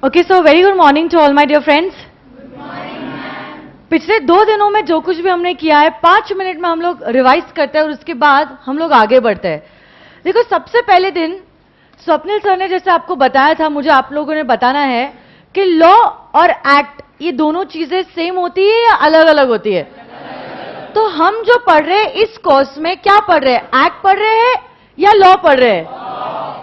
Okay, so very good morning to all my dear friends. पिछले 2 दिनों में जो कुछ भी हमने किया है 5 मिनट में हम लोग रिवाइज करते हैं और उसके बाद हम लोग आगे बढ़ते हैं. देखो, सबसे पहले दिन स्वप्निल सर ने जैसे आपको बताया था, मुझे आप लोगों ने बताना है कि लॉ और एक्ट ये दोनों चीजें सेम होती है या अलग अलग होती है. तो हम जो पढ़ रहे हैं इस कोर्स में क्या पढ़ रहे हैं, एक्ट पढ़ रहे हैं या लॉ पढ़ रहे हैं.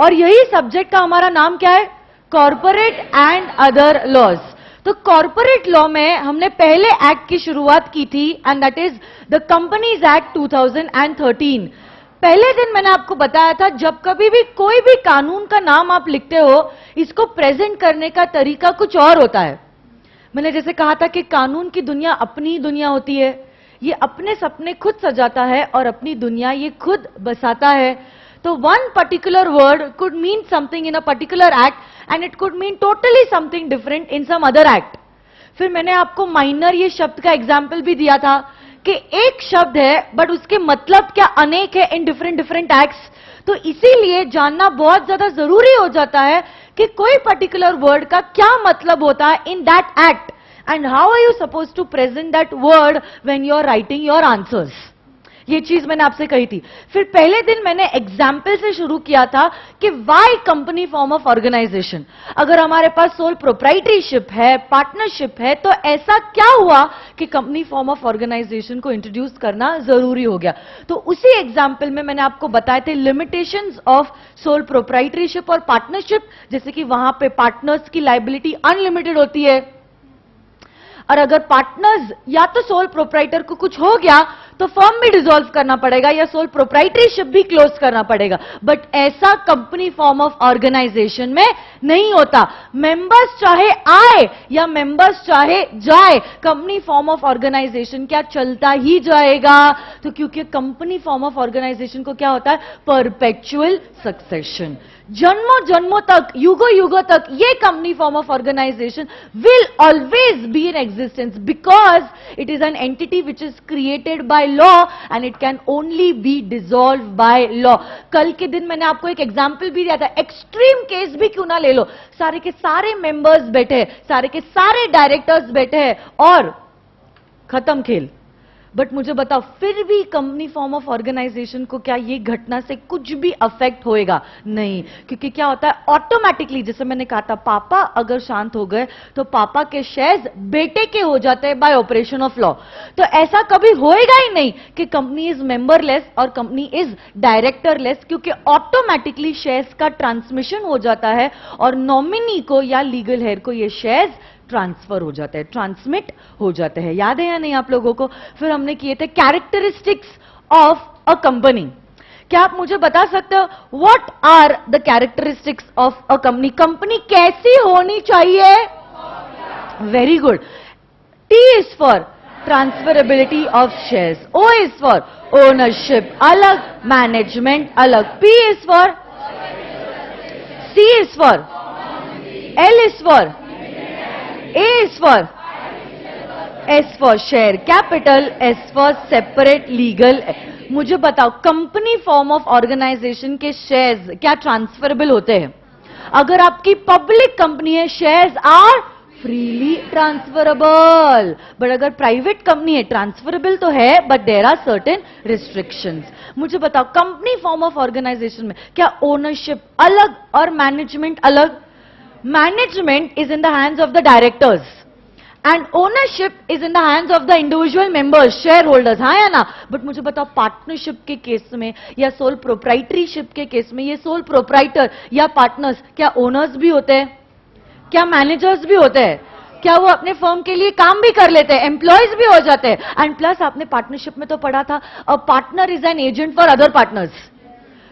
और यही सब्जेक्ट का हमारा नाम क्या है, कॉर्पोरेट एंड अदर लॉज. तो कॉर्पोरेट लॉ में हमने पहले एक्ट की शुरुआत की थी and that is the companies act 2013. पहले दिन मैंने आपको बताया था, जब कभी भी कोई भी कानून का नाम आप लिखते हो, इसको प्रेजेंट करने का तरीका कुछ और होता है. मैंने जैसे कहा था कि कानून की दुनिया अपनी दुनिया होती है, ये अपने सपने खुद सजाता है और अपनी दुनिया ये खुद बसाता है. तो one particular word could mean something in a particular act and it could mean totally something different in some other act. फिर मैंने आपको माइनर ये शब्द का एग्जाम्पल भी दिया था कि एक शब्द है बट उसके मतलब क्या अनेक है इन डिफरेंट डिफरेंट एक्ट्स. तो इसीलिए जानना बहुत ज्यादा जरूरी हो जाता है कि कोई पर्टिकुलर वर्ड का क्या मतलब होता है in that act and how are you suppose to present that word when you are writing your answers. ये चीज मैंने आपसे कही थी. फिर पहले दिन मैंने एग्जाम्पल से शुरू किया था कि why company form of organisation. अगर हमारे पास सोल प्रोप्राइटरशिप है, पार्टनरशिप है, तो ऐसा क्या हुआ कि कंपनी फॉर्म ऑफ ऑर्गेनाइजेशन को इंट्रोड्यूस करना जरूरी हो गया. तो उसी एग्जाम्पल में मैंने आपको बताए थे लिमिटेशंस ऑफ सोल प्रोप्राइटरशिप और पार्टनरशिप. जैसे कि वहां पे पार्टनर्स की लायबिलिटी अनलिमिटेड होती है और अगर पार्टनर्स या तो सोल प्रोप्राइटर को कुछ हो गया तो फर्म भी डिसॉल्व करना पड़ेगा या सोल प्रोप्राइटरशिप भी क्लोज करना पड़ेगा. बट ऐसा कंपनी फॉर्म ऑफ ऑर्गेनाइजेशन में नहीं होता. मेंबर्स चाहे आए या मेंबर्स चाहे जाए, कंपनी फॉर्म ऑफ ऑर्गेनाइजेशन क्या चलता ही जाएगा. तो क्योंकि कंपनी फॉर्म ऑफ ऑर्गेनाइजेशन को क्या होता है, परपेचुअल सक्सेशन. जन्मों जन्मों तक, युगों युगों तक ये company form of organisation will always be in existence because it is an entity which is created by law and it can only be dissolve by law. कल के दिन मैंने आपको एक एग्जाम्पल भी दिया था. एक्सट्रीम केस भी क्यों ना ले लो, सारे के सारे मेंबर्स बैठे, सारे के सारे डायरेक्टर्स बैठे हैं और खत्म खेल. बट मुझे बताओ, फिर भी कंपनी फॉर्म ऑफ ऑर्गेनाइजेशन को क्या ये घटना से कुछ भी अफेक्ट होएगा? नहीं. क्योंकि क्या होता है, ऑटोमेटिकली, जैसे मैंने कहा था, पापा अगर शांत हो गए तो पापा के शेयर्स बेटे के हो जाते हैं बाय ऑपरेशन ऑफ लॉ. तो ऐसा कभी होएगा ही नहीं कि कंपनी इज मेंबरलेस और कंपनी इज डायरेक्टरलेस, क्योंकि ऑटोमेटिकली शेयर्स का ट्रांसमिशन हो जाता है और नॉमिनी को या लीगल हेयर को ये शेयर्स ट्रांसफर हो जाते हैं, ट्रांसमिट हो जाते हैं. याद है या नहीं आप लोगों को? फिर हमने किए थे कैरेक्टरिस्टिक्स ऑफ अ कंपनी. क्या आप मुझे बता सकते हो what are the characteristics of a company? Company कैसी होनी चाहिए? Very good. T is for transferability of shares, O is for ownership अलग, मैनेजमेंट अलग, P is for, C is for, L is for, A is for, S for share capital, S for separate legal. मुझे बताओ, company form of organisation के shares क्या transferable होते हैं? अगर आपकी पब्लिक कंपनी है, shares are freely transferable. But अगर प्राइवेट कंपनी है, ट्रांसफरेबल तो है but there are certain restrictions. मुझे बताओ, कंपनी फॉर्म ऑफ ऑर्गेनाइजेशन में क्या ओनरशिप अलग और मैनेजमेंट अलग? Management is in the hands of the directors and ownership is in the hands of the individual members, shareholders. हाँ या ना? बट मुझे बताओ, पार्टनरशिप के केस में या सोल प्रोप्राइटरशिप के केस में ये सोल प्रोप्राइटर या पार्टनर्स क्या ओनर्स भी होते हैं? क्या मैनेजर्स भी होते हैं? क्या वो अपने फर्म के लिए काम भी कर लेते हैं, एम्प्लॉयज भी हो जाते हैं? एंड प्लस आपने पार्टनरशिप में तो पढ़ा था, a partner is an agent for other partners.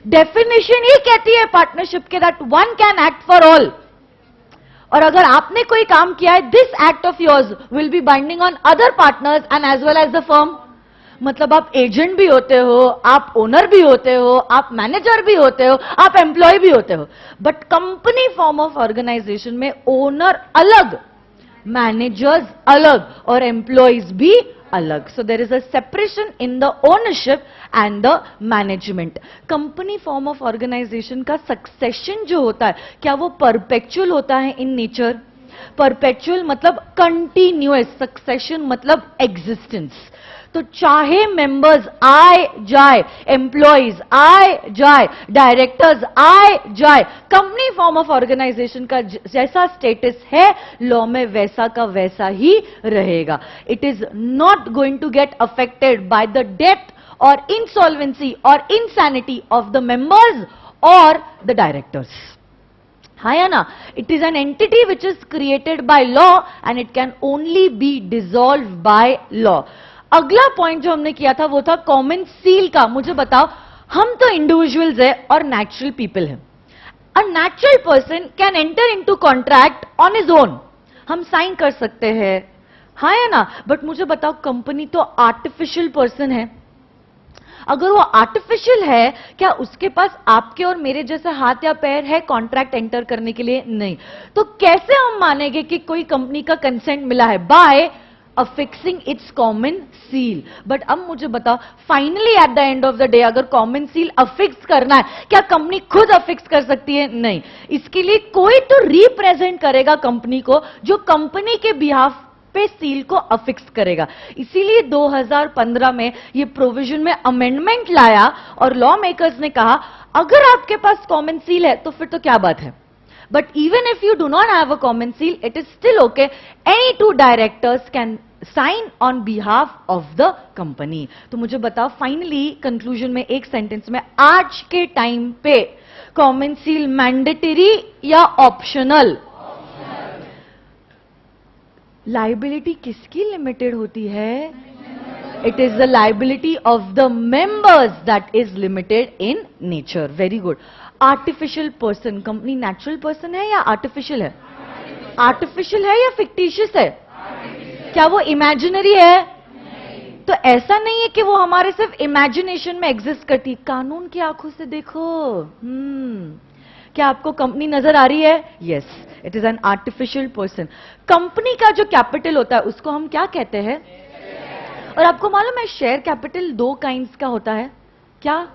Definition ही कहती है पार्टनरशिप के that one can act for all. और अगर आपने कोई काम किया है, this act of yours will be binding on other partners and as well as the firm. मतलब आप एजेंट भी होते हो, आप ओनर भी होते हो, आप मैनेजर भी होते हो, आप एम्प्लॉय भी होते हो. But company form of organisation में ओनर अलग, मैनेजर्स अलग और एम्प्लॉयज भी अलग. So there is a separation in the ownership and the management. Company form of organisation का सक्सेशन जो होता है, क्या वो परपेचुअल होता है इन नेचर? परपेचुअल मतलब कंटिन्यूअस, सक्सेशन मतलब एग्जिस्टेंस। तो चाहे मेंबर्स आए जाए, एम्प्लॉइज आए जाए, डायरेक्टर्स आए जाए, कंपनी फॉर्म ऑफ ऑर्गेनाइजेशन का जैसा स्टेटस है लॉ में वैसा का वैसा ही रहेगा। It is not going to get affected by the death or insolvency or insanity of the members or the directors. हाँ या ना? It is an entity which is created by law and it can only be dissolved by law. अगला point जो हमने किया था वो था कॉमन सील का। मुझे बताओ, हम तो इंडिविजुअल्स है और नेचुरल पीपल है। A natural person can enter into contract on his own, हम साइन कर सकते हैं, हाँ या ना? बट मुझे बताओ, कंपनी तो आर्टिफिशियल पर्सन है। अगर वो आर्टिफिशियल है, क्या उसके पास आपके और मेरे जैसे हाथ या पैर है कॉन्ट्रैक्ट एंटर करने के लिए? नहीं। तो कैसे हम मानेंगे कि कोई कंपनी का कंसेंट मिला है? By affixing its common seal. But अब मुझे बताओ, finally at the end of the day अगर कॉमन सील अफिक्स करना है, क्या कंपनी खुद अफिक्स कर सकती है? नहीं। इसके लिए कोई तो रिप्रेजेंट करेगा कंपनी को, जो कंपनी के बिहाफ पे सील को अफिक्स करेगा। इसीलिए 2015 में ये प्रोविजन में अमेंडमेंट लाया और लॉ मेकर्स ने कहा, अगर आपके पास कॉमन सील है तो फिर तो क्या बात है, but even if you do not have a common seal, it is still okay, any two directors can sign on behalf of the company. तो मुझे बताओ, फाइनली कंक्लूजन में एक सेंटेंस में, आज के टाइम पे कॉमन सील मैंडेटरी या ऑप्शनल? लाइबिलिटी किसकी लिमिटेड होती है? It is the liability of the members that is limited in nature. Very good. Artificial person, company natural person है या आर्टिफिशियल है? आर्टिफिशियल है या फिक्टिशियस है? क्या वो इमेजिनरी है? तो ऐसा नहीं है कि वो हमारे सिर्फ इमेजिनेशन में एग्जिस्ट करती। कानून की आंखों से देखो। क्या आपको कंपनी नजर आ रही है? Yes, it is an artificial person. Company का जो कैपिटल होता है उसको हम क्या कहते हैं? और आपको मालूम है, शेयर कैपिटल दो काइंड्स का होता है। क्या?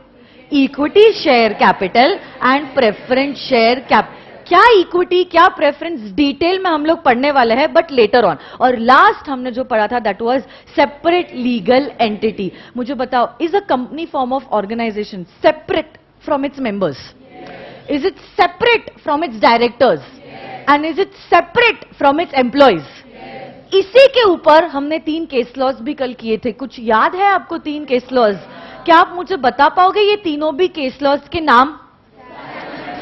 Equity share capital and preference share capital. क्या इक्विटी क्या प्रेफरेंस डिटेल में हम लोग पढ़ने वाले हैं, बट लेटर ऑन। और लास्ट हमने जो पढ़ा था that was separate legal entity. मुझे बताओ, is a company form of organisation separate from its members? Is it separate from its directors? Yes. And is it separate from its employees? Yes. इसी के ऊपर हमने 3 केस लॉज भी कल किए थे। कुछ याद है आपको 3 केस लॉज? क्या आप मुझे बता पाओगे ये तीनों भी केस लॉज के नाम?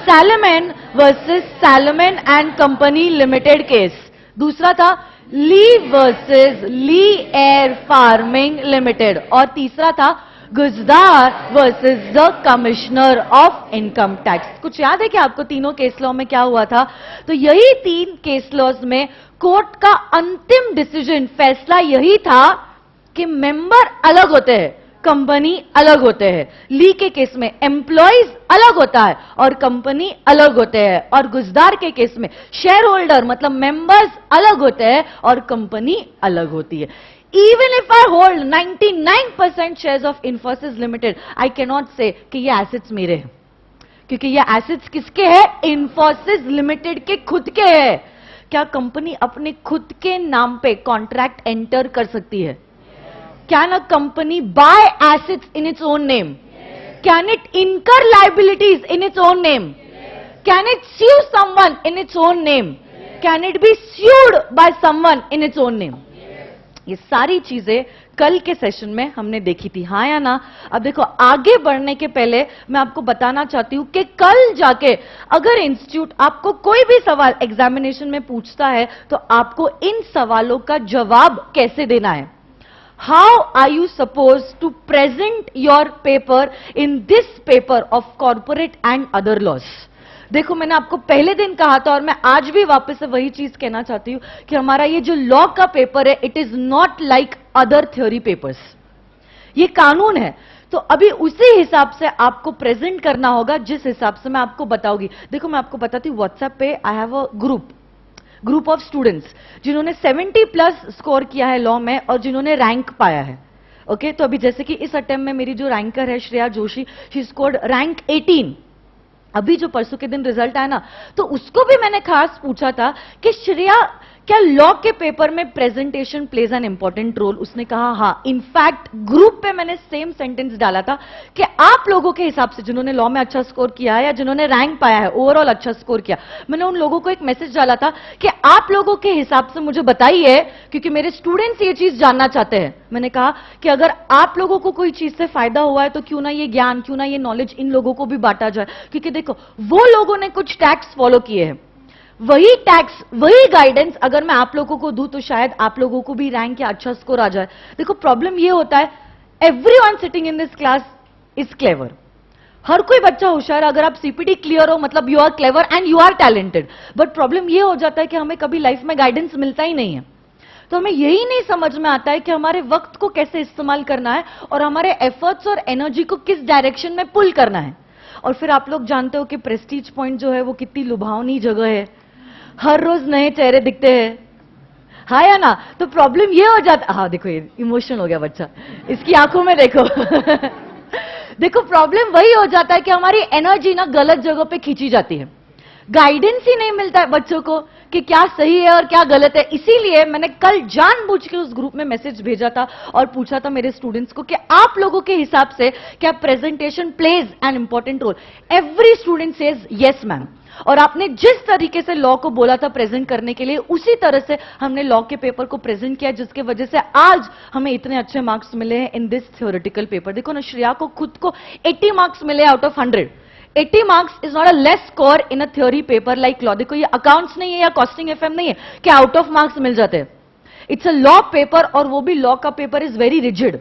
Salomon versus Salomon and company limited case. दूसरा था Lee versus Lee air farming limited. और तीसरा था Gujdar versus the commissioner of income tax. कुछ याद है कि आपको तीनों केस लॉ में क्या हुआ था? तो यही 3 केस लॉज में कोर्ट का अंतिम डिसीजन, फैसला यही था कि मेंबर अलग होते हैं, कंपनी अलग होते हैं। ली के केस में एम्प्लॉइज अलग होता है और कंपनी अलग होते हैं, और गुजदार के केस में शेयर होल्डर मतलब मेंबर्स अलग होते हैं और कंपनी अलग होती है। Even if I hold 99% shares of Infosys Limited, I cannot say कि ये assets मेरे हैं, क्योंकि ये assets किसके हैं? Infosys Limited के खुद के हैं। क्या कंपनी अपने खुद के नाम पे कॉन्ट्रैक्ट एंटर कर सकती है? Can a company buy assets in its own name? Can it incur liabilities in its own name? Can it sue someone in its own name? Can it be sued by someone in its own name? ये सारी चीजें कल के session में हमने देखी थी, हाँ या ना? अब देखो, आगे बढ़ने के पहले मैं आपको बताना चाहती हूं कि कल जाके अगर इंस्टीट्यूट आपको कोई भी सवाल एग्जामिनेशन में पूछता है तो आपको इन सवालों का जवाब कैसे देना है। How are you suppose to present your paper in this paper of corporate and other laws? देखो, मैंने आपको पहले दिन कहा था और मैं आज भी वापस से वही चीज कहना चाहती हूं कि हमारा ये जो लॉ का पेपर है, it is not like other theory papers. ये कानून है, तो अभी उसी हिसाब से आपको प्रेजेंट करना होगा जिस हिसाब से मैं आपको बताऊंगी। देखो, मैं आपको बताती हूं, व्हाट्सएप पे I have a group of students जिन्होंने 70+ स्कोर किया है लॉ में और जिन्होंने रैंक पाया है। ओके, तो अभी जैसे कि इस अटेम्प्ट में मेरी जो रैंकर है Shreya Joshi, she scored rank 18। अभी जो परसों के दिन रिजल्ट आया ना, तो उसको भी मैंने खास पूछा था कि श्रेया क्या लॉ के पेपर में presentation plays an important role? उसने कहा हाँ। इनफैक्ट ग्रुप पे मैंने सेम सेंटेंस डाला था कि आप लोगों के हिसाब से जिन्होंने लॉ में अच्छा स्कोर किया है या जिन्होंने रैंक पाया है, ओवरऑल अच्छा स्कोर किया, मैंने उन लोगों को एक मैसेज डाला था कि आप लोगों के हिसाब से मुझे बताइए, क्योंकि मेरे स्टूडेंट्स ये चीज जानना चाहते हैं। मैंने कहा कि अगर आप लोगों को कोई चीज से फायदा हुआ है तो क्यों ना ये ज्ञान, क्यों ना ये नॉलेज इन लोगों को भी बांटा जाए, क्योंकि देखो वो लोगों ने कुछ टैक्स फॉलो किए हैं, वही टैक्स, वही गाइडेंस अगर मैं आप लोगों को दूं तो शायद आप लोगों को भी रैंक या अच्छा स्कोर आ जाए। देखो प्रॉब्लम ये होता है, everyone sitting in this class is clever. हर कोई बच्चा होशियार, अगर आप सीपीटी क्लियर हो मतलब you are clever and you are talented. But problem ये हो जाता है कि हमें कभी लाइफ में गाइडेंस मिलता ही नहीं है, तो हमें यही नहीं समझ में आता है कि हमारे वक्त को कैसे इस्तेमाल करना है और हमारे एफर्ट्स और एनर्जी को किस डायरेक्शन में पुल करना है। और फिर आप लोग जानते हो कि प्रेस्टीज पॉइंट जो है वो कितनी लुभावनी जगह है, हर रोज नए चेहरे दिखते हैं, हाँ या ना? तो प्रॉब्लम ये हो जाता, हाँ देखो ये इमोशनल हो गया बच्चा, इसकी आंखों में देखो देखो प्रॉब्लम वही हो जाता है कि हमारी एनर्जी ना गलत जगह पे खींची जाती है, गाइडेंस ही नहीं मिलता है बच्चों को कि क्या सही है और क्या गलत है। इसीलिए मैंने कल जानबूझ के उस ग्रुप में मैसेज भेजा था और पूछा था मेरे स्टूडेंट्स को कि आप लोगों के हिसाब से क्या presentation plays an important role? Every student says yes ma'am. और आपने जिस तरीके से लॉ को बोला था प्रेजेंट करने के लिए, उसी तरह से हमने लॉ के पेपर को प्रेजेंट किया, जिसके वजह से आज हमें इतने अच्छे मार्क्स मिले हैं इन दिस थ्योरेटिकल पेपर। देखो ना, श्रेया को खुद को 80 मार्क्स मिले out of 100। 80 marks is not a less score in a theory paper like law. देखो ये अकाउंट्स नहीं है या कॉस्टिंग एफएम नहीं है कि आउट ऑफ मार्क्स मिल जाते हैं। इट्स अ लॉ पेपर, और वो भी लॉ का पेपर इज वेरी रिजिड,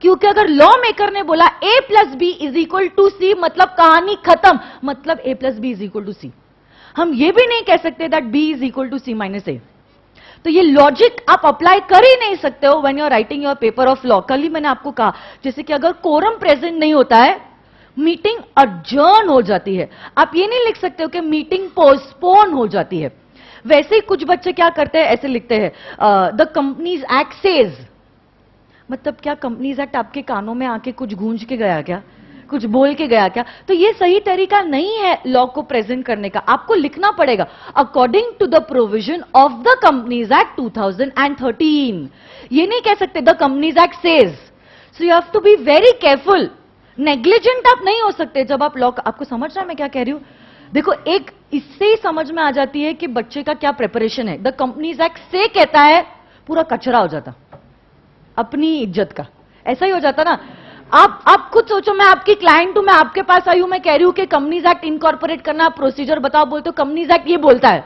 क्योंकि अगर लॉ मेकर ने बोला a plus B is equal to C, मतलब कहानी खत्म, मतलब a plus B is equal to C. हम ये भी नहीं कह सकते that b is equal to C minus A. तो ये लॉजिक आप अप्लाई कर ही नहीं सकते हो when you are writing your paper of law. कल ही मैंने आपको कहा जैसे कि अगर कोरम प्रेजेंट नहीं होता है, मीटिंग अडजर्न हो जाती है। आप ये नहीं लिख सकते हो कि मीटिंग पोस्टपोन हो जाती है। वैसे ही कुछ बच्चे क्या करते हैं, ऐसे लिखते हैं द कंपनीज एक्ट सेज, मतलब क्या कंपनीज एक्ट आपके कानों में आके कुछ गूंज के गया क्या, कुछ बोल के गया क्या? तो ये सही तरीका नहीं है लॉ को प्रेजेंट करने का। आपको लिखना पड़ेगा according to the provision of the companies act 2013। ये नहीं कह सकते the companies act says. So you have to be very careful. Negligent आप नहीं हो सकते जब आप लॉ, आपको समझ रहा है मैं क्या कह रही हूं? देखो एक इससे ही समझ में आ जाती है कि बच्चे का क्या प्रिपरेशन है। द कंपनीज एक्ट से कहता है पूरा कचरा हो जाता अपनी इज्जत का, ऐसा ही हो जाता ना। आप खुद सोचो, मैं आपकी क्लाइंट हूं, मैं आपके पास आई हूं, मैं कह रही हूं कि कंपनीज एक्ट इनकॉर्पोरेट करना, प्रोसीजर बताओ, बोलते हो कंपनीज एक्ट ये बोलता है।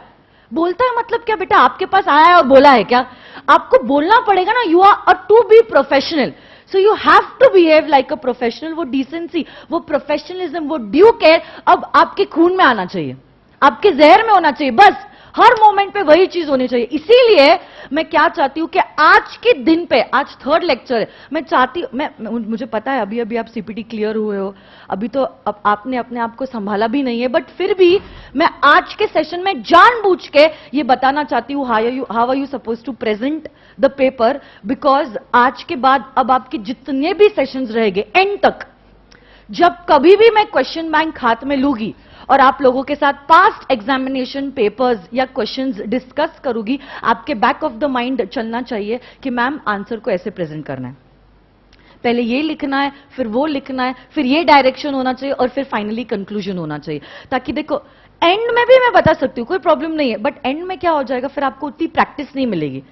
बोलता है मतलब क्या बेटा, आपके पास आया है और बोला है क्या? आपको बोलना पड़ेगा ना। You are to be professional, so you have to behave like a professional. वो डिसेंसी, वो प्रोफेशनलिज्म, वो ड्यू केयर अब आपके खून में आना चाहिए, आपके जहर में होना चाहिए। बस हर मोमेंट पे वही चीज होनी चाहिए। इसीलिए मैं क्या चाहती हूं कि आज के दिन पे, आज 3rd लेक्चर है, मैं चाहती हूं, मुझे पता है अभी अभी आप सीपीटी क्लियर हुए हो, अभी तो अब आपने अपने आप को संभाला भी नहीं है, बट फिर भी मैं आज के सेशन में जानबूझ के ये बताना चाहती हूं how are you suppose to present the paper, because आज के बाद अब आपके जितने भी सेशंस रहेंगे एंड तक, जब कभी भी मैं क्वेश्चन बैंक हाथ में लूंगी और आप लोगों के साथ पास्ट एग्जामिनेशन पेपर्स या क्वेश्चंस डिस्कस करूंगी, आपके बैक ऑफ द माइंड चलना चाहिए कि मैम आंसर को ऐसे प्रेजेंट करना है, पहले ये लिखना है, फिर वो लिखना है, फिर ये डायरेक्शन होना चाहिए और फिर फाइनली कंक्लूजन होना चाहिए। ताकि देखो एंड में भी मैं बता सकती हूं कोई प्रॉब्लम नहीं है, बट एंड में क्या हो जाएगा, फिर आपको उतनी प्रैक्टिस नहीं मिलेगी।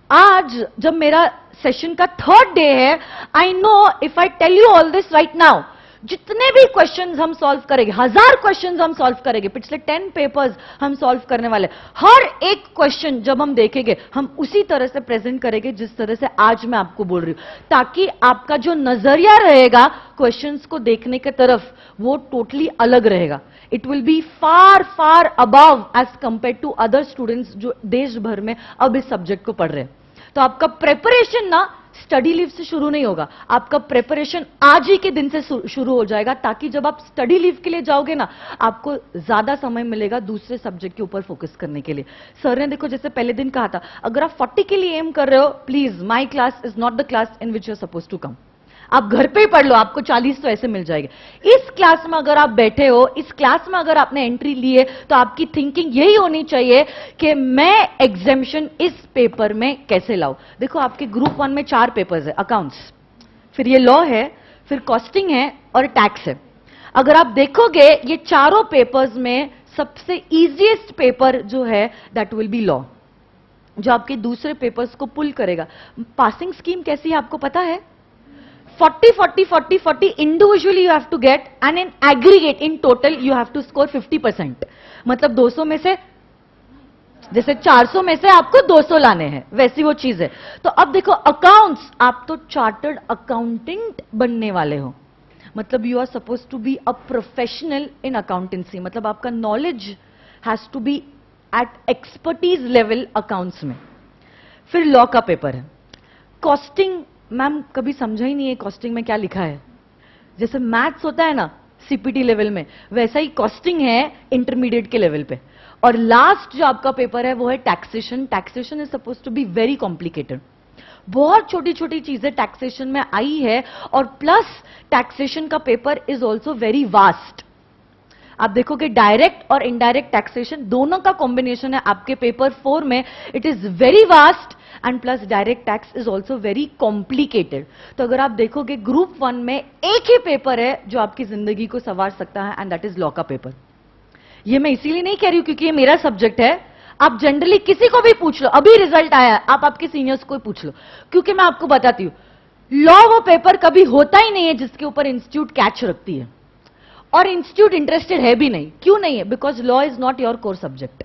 आज जब मेरा सेशन का 3rd डे है, I know if I tell you all this right now, जितने भी क्वेश्चंस हम सॉल्व करेंगे, 1000 क्वेश्चंस हम सॉल्व करेंगे, पिछले 10 पेपर्स हम सॉल्व करने वाले, हर एक क्वेश्चन जब हम देखेंगे हम उसी तरह से प्रेजेंट करेंगे जिस तरह से आज मैं आपको बोल रही हूं, ताकि आपका जो नजरिया रहेगा क्वेश्चंस को देखने की तरफ वो टोटली अलग रहेगा। It will be far far above as compare to other students जो देश भर में अब इस सब्जेक्ट को पढ़ रहे हैं। तो आपका प्रिपरेशन ना स्टडी लीव से शुरू नहीं होगा, आपका प्रिपरेशन आज ही के दिन से शुरू हो जाएगा, ताकि जब आप स्टडी लीव के लिए जाओगे ना, आपको ज्यादा समय मिलेगा दूसरे सब्जेक्ट के ऊपर फोकस करने के लिए। सर ने देखो जैसे पहले दिन कहा था, अगर आप 40 के लिए एम कर रहे हो, please my class is not the class in which you are suppose to come. आप घर पे ही पढ़ लो, आपको 40 तो ऐसे मिल जाएंगे। इस क्लास में अगर आप बैठे हो, इस क्लास में अगर आपने एंट्री ली है, तो आपकी थिंकिंग यही होनी चाहिए कि मैं एग्जामिशन इस पेपर में कैसे लाऊं। देखो आपके ग्रुप 1 में 4 पेपर्स है, अकाउंट्स, फिर ये लॉ है, फिर कॉस्टिंग है और टैक्स है। अगर आप देखोगे ये चारों पेपर्स में सबसे इजीएस्ट पेपर जो है दैट विल बी लॉ, जो आपके दूसरे पेपर्स को पुल करेगा। पासिंग स्कीम कैसी है आपको पता है? 40 40 40 40 individually you have to get and in aggregate in total you have to score 50%। मतलब 200 में से, जैसे 400 में से आपको 200 लाने हैं, वैसी वो चीज है। तो अब देखो अकाउंट्स, आप तो चार्टर्ड अकाउंटेंट बनने वाले हो, मतलब you are suppose to be a professional in accountancy, मतलब आपका knowledge has to be at expertise level accounts में। फिर लॉ का पेपर है। कॉस्टिंग मैम कभी समझा ही नहीं है कॉस्टिंग में क्या लिखा है। जैसे मैथ्स होता है ना सीपीटी लेवल में, वैसा ही कॉस्टिंग है इंटरमीडिएट के लेवल पे। और लास्ट जो आपका पेपर है वो है taxation. Taxation is suppose to be very complicated, बहुत छोटी छोटी चीजें टैक्सेशन में आई है, और प्लस टैक्सेशन का paper is also very vast. आप देखोगे डायरेक्ट और इनडायरेक्ट टैक्सेशन दोनों का कॉम्बिनेशन है आपके पेपर 4 में। It is very vast and plus direct tax is also very complicated. तो अगर आप देखोगे ग्रुप 1 में एक ही पेपर है जो आपकी जिंदगी को संवार सकता है, एंड दैट इज लॉ का पेपर। ये मैं इसीलिए नहीं कह रही हूं क्योंकि ये मेरा सब्जेक्ट है, आप जनरली किसी को भी पूछ लो, अभी रिजल्ट आया है, आप आपके सीनियर्स को पूछ लो, क्योंकि मैं आपको बताती हूं लॉ वो पेपर कभी होता ही नहीं है जिसके ऊपर इंस्टीट्यूट कैच रखती है, और इंस्टीट्यूट इंटरेस्टेड है भी नहीं। क्यों नहीं है? Because law is not your core subject.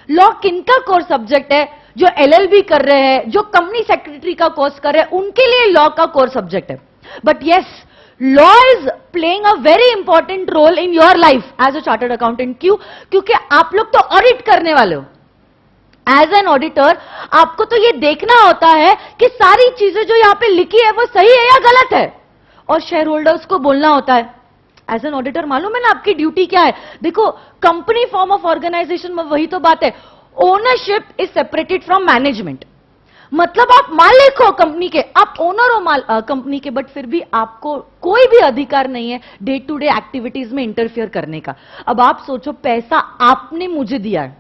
Law किनका कोर सब्जेक्ट है? जो एलएलबी कर रहे हैं, जो कंपनी सेक्रेटरी का कोर्स कर रहे हैं, उनके लिए लॉ का कोर सब्जेक्ट है। But yes, law is playing a very important role in your life as a chartered accountant. क्यों? क्योंकि आप लोग तो ऑडिट करने वाले हो। एज एन ऑडिटर आपको तो ये देखना होता है कि सारी चीजें जो यहां पे लिखी है वो सही है या गलत है, और शेयर होल्डर्स को बोलना होता है। एज एन ऑडिटर मालूम है ना आपकी ड्यूटी क्या है? देखो कंपनी फॉर्म ऑफ ऑर्गेनाइजेशन में वही तो बात है, ownership is separated from management. मतलब आप मालिक हो कंपनी के, आप ओनर हो कंपनी के, बट फिर भी आपको कोई भी अधिकार नहीं है डे टू डे एक्टिविटीज में इंटरफियर करने का। अब आप सोचो, पैसा आपने मुझे दिया है,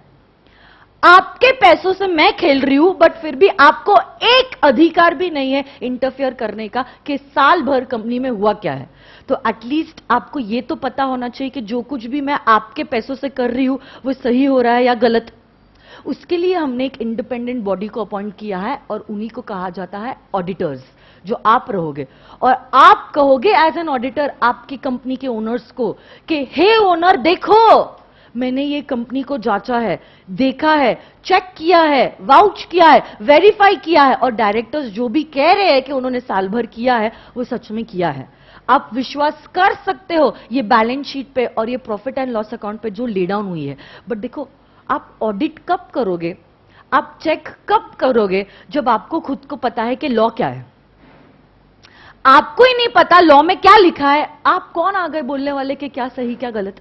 आपके पैसों से मैं खेल रही हूं, बट फिर भी आपको एक अधिकार भी नहीं है इंटरफियर करने का कि साल भर कंपनी में हुआ क्या है। तो एटलीस्ट आपको यह तो पता होना चाहिए कि जो कुछ भी मैं आपके पैसों से कर रही हूं वो सही हो रहा है या गलत। उसके लिए हमने एक इंडिपेंडेंट बॉडी को अपॉइंट किया है, और उन्हीं को कहा जाता है ऑडिटर्स, जो आप रहोगे। और आप कहोगे एज एन ऑडिटर आपकी कंपनी के ओनर्स को कि हे ओनर देखो, मैंने ये कंपनी को जांचा है, देखा है, चेक किया है, वाउच किया है, वेरीफाई किया है, और डायरेक्टर्स जो भी कह रहे हैं कि उन्होंने साल भर किया है वो सच में किया है। आप विश्वास कर सकते हो ये बैलेंस शीट पे और ये प्रॉफिट एंड लॉस अकाउंट पे जो ले डाउन हुई है। बट देखो, आप ऑडिट कब करोगे, आप चेक कब करोगे? जब आपको खुद को पता है कि लॉ क्या है। आपको ही नहीं पता लॉ में क्या लिखा है, आप कौन आ गए बोलने वाले कि क्या सही क्या गलत?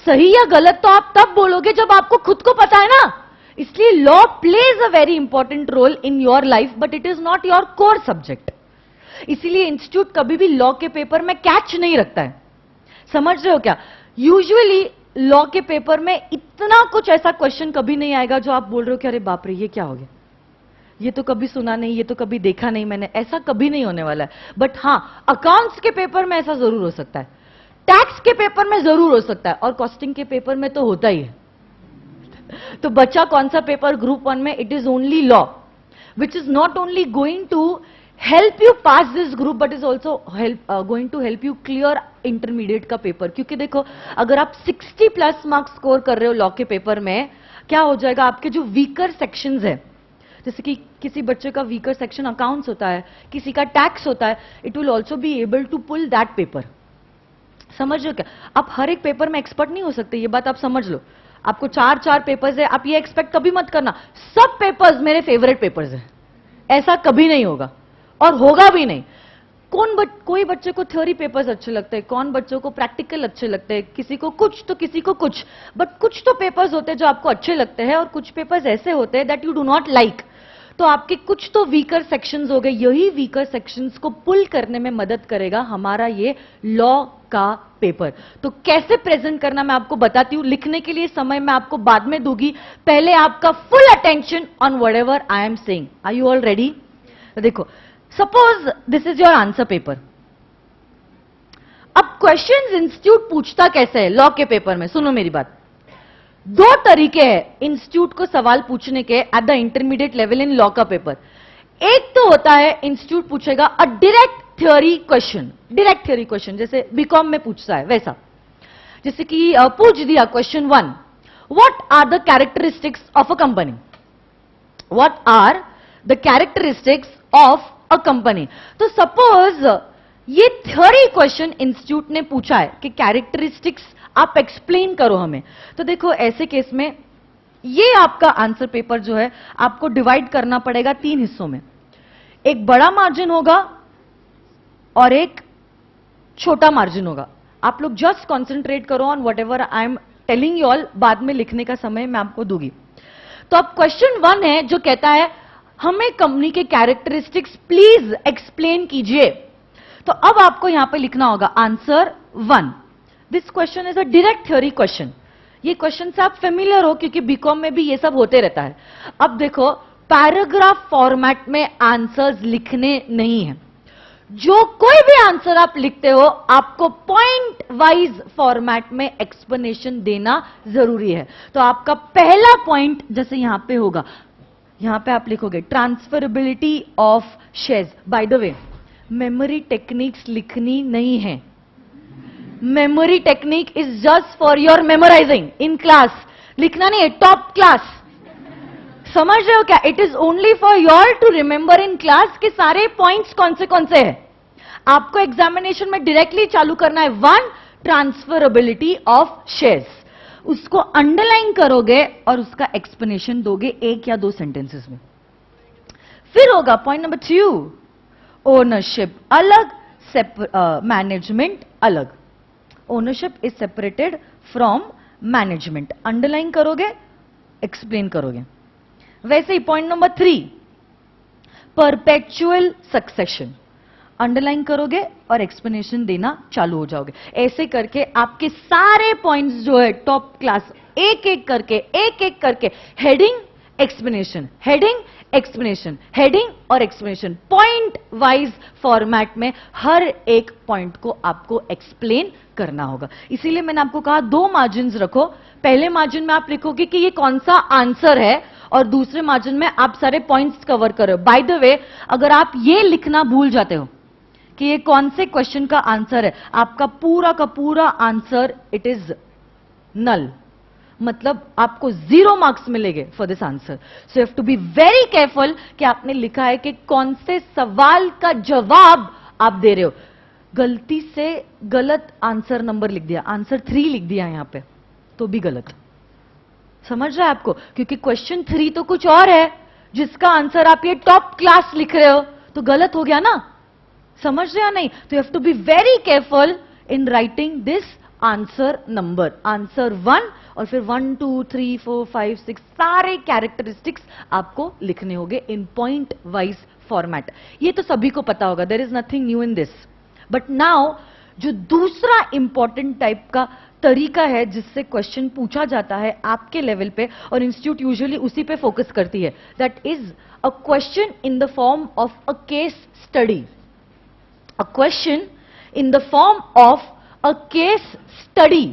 सही या गलत तो आप तब बोलोगे जब आपको खुद को पता है ना। इसलिए law plays a very important role in your life, but it is not your core subject. इसीलिए इंस्टीट्यूट कभी भी लॉ के पेपर में कैच नहीं रखता है। समझ रहे हो क्या? यूजुअली लॉ के पेपर में इतना कुछ ऐसा क्वेश्चन कभी नहीं आएगा जो आप बोल रहे हो कि अरे बाप रे ये क्या हो गया, ये तो कभी सुना नहीं, ये तो कभी देखा नहीं मैंने, ऐसा कभी नहीं होने वाला है। बट हां, अकाउंट्स के पेपर में ऐसा जरूर हो सकता है, टैक्स के पेपर में जरूर हो सकता है, और कॉस्टिंग के पेपर में तो होता ही है। तो बच्चा कौन सा पेपर ग्रुप 1 में? It is only law, which is not only going to help you pass this group but is also going to help you clear intermediate का पेपर। क्योंकि देखो, अगर आप 60 प्लस मार्क्स स्कोर कर रहे हो लॉ के पेपर में, क्या हो जाएगा, आपके जो वीकर सेक्शंस है, जैसे कि किसी बच्चे का वीकर सेक्शन अकाउंट्स होता है, किसी का टैक्स होता है, it will also be able to pull that paper. समझ रहे हो क्या? आप हर एक पेपर में एक्सपर्ट नहीं हो सकते, ये बात आप समझ लो। आपको 4 पेपर्स है, आप ये एक्सपेक्ट कभी मत करना सब पेपर्स मेरे फेवरेट पेपर्स है, ऐसा कभी नहीं होगा और होगा भी नहीं। कोई बच्चे को थ्योरी पेपर्स अच्छे लगते हैं, कौन बच्चों को प्रैक्टिकल अच्छे लगते हैं, किसी को कुछ तो किसी को कुछ, बट कुछ तो पेपर्स होते हैं जो आपको अच्छे लगते हैं, और कुछ पेपर्स ऐसे होते हैं that you do not like. तो आपके कुछ तो वीकर सेक्शंस हो गए, यही वीकर सेक्शंस को पुल करने में मदद करेगा हमारा ये लॉ का पेपर। तो कैसे प्रेजेंट करना मैं आपको बताती हूं, लिखने के लिए समय मैं आपको बाद में दूंगी, पहले आपका full attention on whatever I am saying. Are you all ready? देखो, suppose this is your answer paper. अब क्वेश्चंस इंस्टीट्यूट पूछता कैसे है लॉ के पेपर में, सुनो मेरी बात। दो तरीके हैं इंस्टीट्यूट को सवाल पूछने के at the intermediate level in law का पेपर। एक तो होता है इंस्टीट्यूट पूछेगा a direct theory question, direct theory question जैसे बीकॉम में पूछता है वैसा। जैसे कि पूछ दिया question 1, what are the characteristics of a company, what are the characteristics of a company. तो सपोज ये थ्योरी क्वेश्चन इंस्टीट्यूट ने पूछा है कि कैरेक्टरिस्टिक्स आप एक्सप्लेन करो हमें। तो देखो ऐसे केस में ये आपका आंसर पेपर जो है आपको डिवाइड करना पड़ेगा 3 हिस्सों में। एक बड़ा मार्जिन होगा और एक छोटा मार्जिन होगा। आप लोग जस्ट कॉन्सेंट्रेट करो on whatever I am telling you all, बाद में लिखने का समय मैं आपको दूंगी। तो अब क्वेश्चन 1 है जो कहता है हमें कंपनी के कैरेक्टरिस्टिक्स प्लीज एक्सप्लेन कीजिए। तो अब आपको यहां पे लिखना होगा answer 1। This question is a direct theory question. ये क्वेश्चन से आप फेमिलियर हो क्योंकि बीकॉम में भी ये सब होते रहता है। अब देखो, पैराग्राफ फॉर्मेट में आंसर्स लिखने नहीं है। जो कोई भी आंसर आप लिखते हो आपको पॉइंट वाइज फॉर्मेट में एक्सप्लेनेशन देना जरूरी है। तो आपका पहला पॉइंट जैसे यहां पे होगा, यहां पे आप लिखोगे transferability of shares. By the way, memory techniques लिखनी नहीं है। Memory technique is just for your memorising in class, लिखना नहीं है, टॉप क्लास। समझ रहे हो क्या? It is only for your to remember in class के सारे पॉइंट्स कौन से हैं। आपको एग्जामिनेशन में डायरेक्टली चालू करना है 1 ट्रांसफरेबिलिटी ऑफ शेयर्स, उसको अंडरलाइन करोगे और उसका एक्सप्लेनेशन दोगे 1 या 2 सेंटेंसेस में। फिर होगा पॉइंट नंबर 2, ओनरशिप अलग, मैनेजमेंट अलग। Ownership is separated from management, underline करोगे, एक्सप्लेन करोगे। वैसे ही point number 3, perpetual succession, underline करोगे और एक्सप्लेनेशन देना चालू हो जाओगे। ऐसे करके आपके सारे पॉइंट्स जो है टॉप क्लास, एक एक करके heading explanation, heading explanation, heading और एक्सप्लेनेशन, पॉइंट वाइज फॉर्मेट में हर एक पॉइंट को आपको एक्सप्लेन करना होगा। इसीलिए मैंने आपको कहा 2 मार्जिन्स रखो। पहले मार्जिन में आप लिखोगे कि ये कौन सा आंसर है और दूसरे मार्जिन में आप सारे पॉइंट्स कवर करो। बाय द वे, अगर आप ये लिखना भूल जाते हो कि ये कौन से क्वेश्चन का आंसर है, आपका पूरा का पूरा आंसर इट इज नल, मतलब आपको 0 मार्क्स मिलेंगे for this answer. So you have to be very careful कि आपने लिखा है कि कौन से सवाल का जवाब आप दे रहे हो। गलती से गलत आंसर नंबर लिख दिया, आंसर 3 लिख दिया यहां पे, तो भी गलत। समझ रहा है आपको? क्योंकि क्वेश्चन 3 तो कुछ और है, जिसका आंसर आप ये टॉप क्लास लिख रहे हो, तो गलत हो गया ना। समझ रहे हो नहीं? तो you have to be very careful in writing this answer number, answer 1, और फिर 1 2 3 4 5 6 सारे कैरेक्टरिस्टिक्स आपको लिखने होंगे इन पॉइंट वाइज फॉर्मेट। ये तो सभी को पता होगा, there is nothing new in this. But now जो दूसरा इंपॉर्टेंट टाइप का तरीका है जिससे क्वेश्चन पूछा जाता है आपके लेवल पे, और इंस्टीट्यूट यूजुअली उसी पे फोकस करती है, that is a question in the form of a case study. A question in the form of a case study.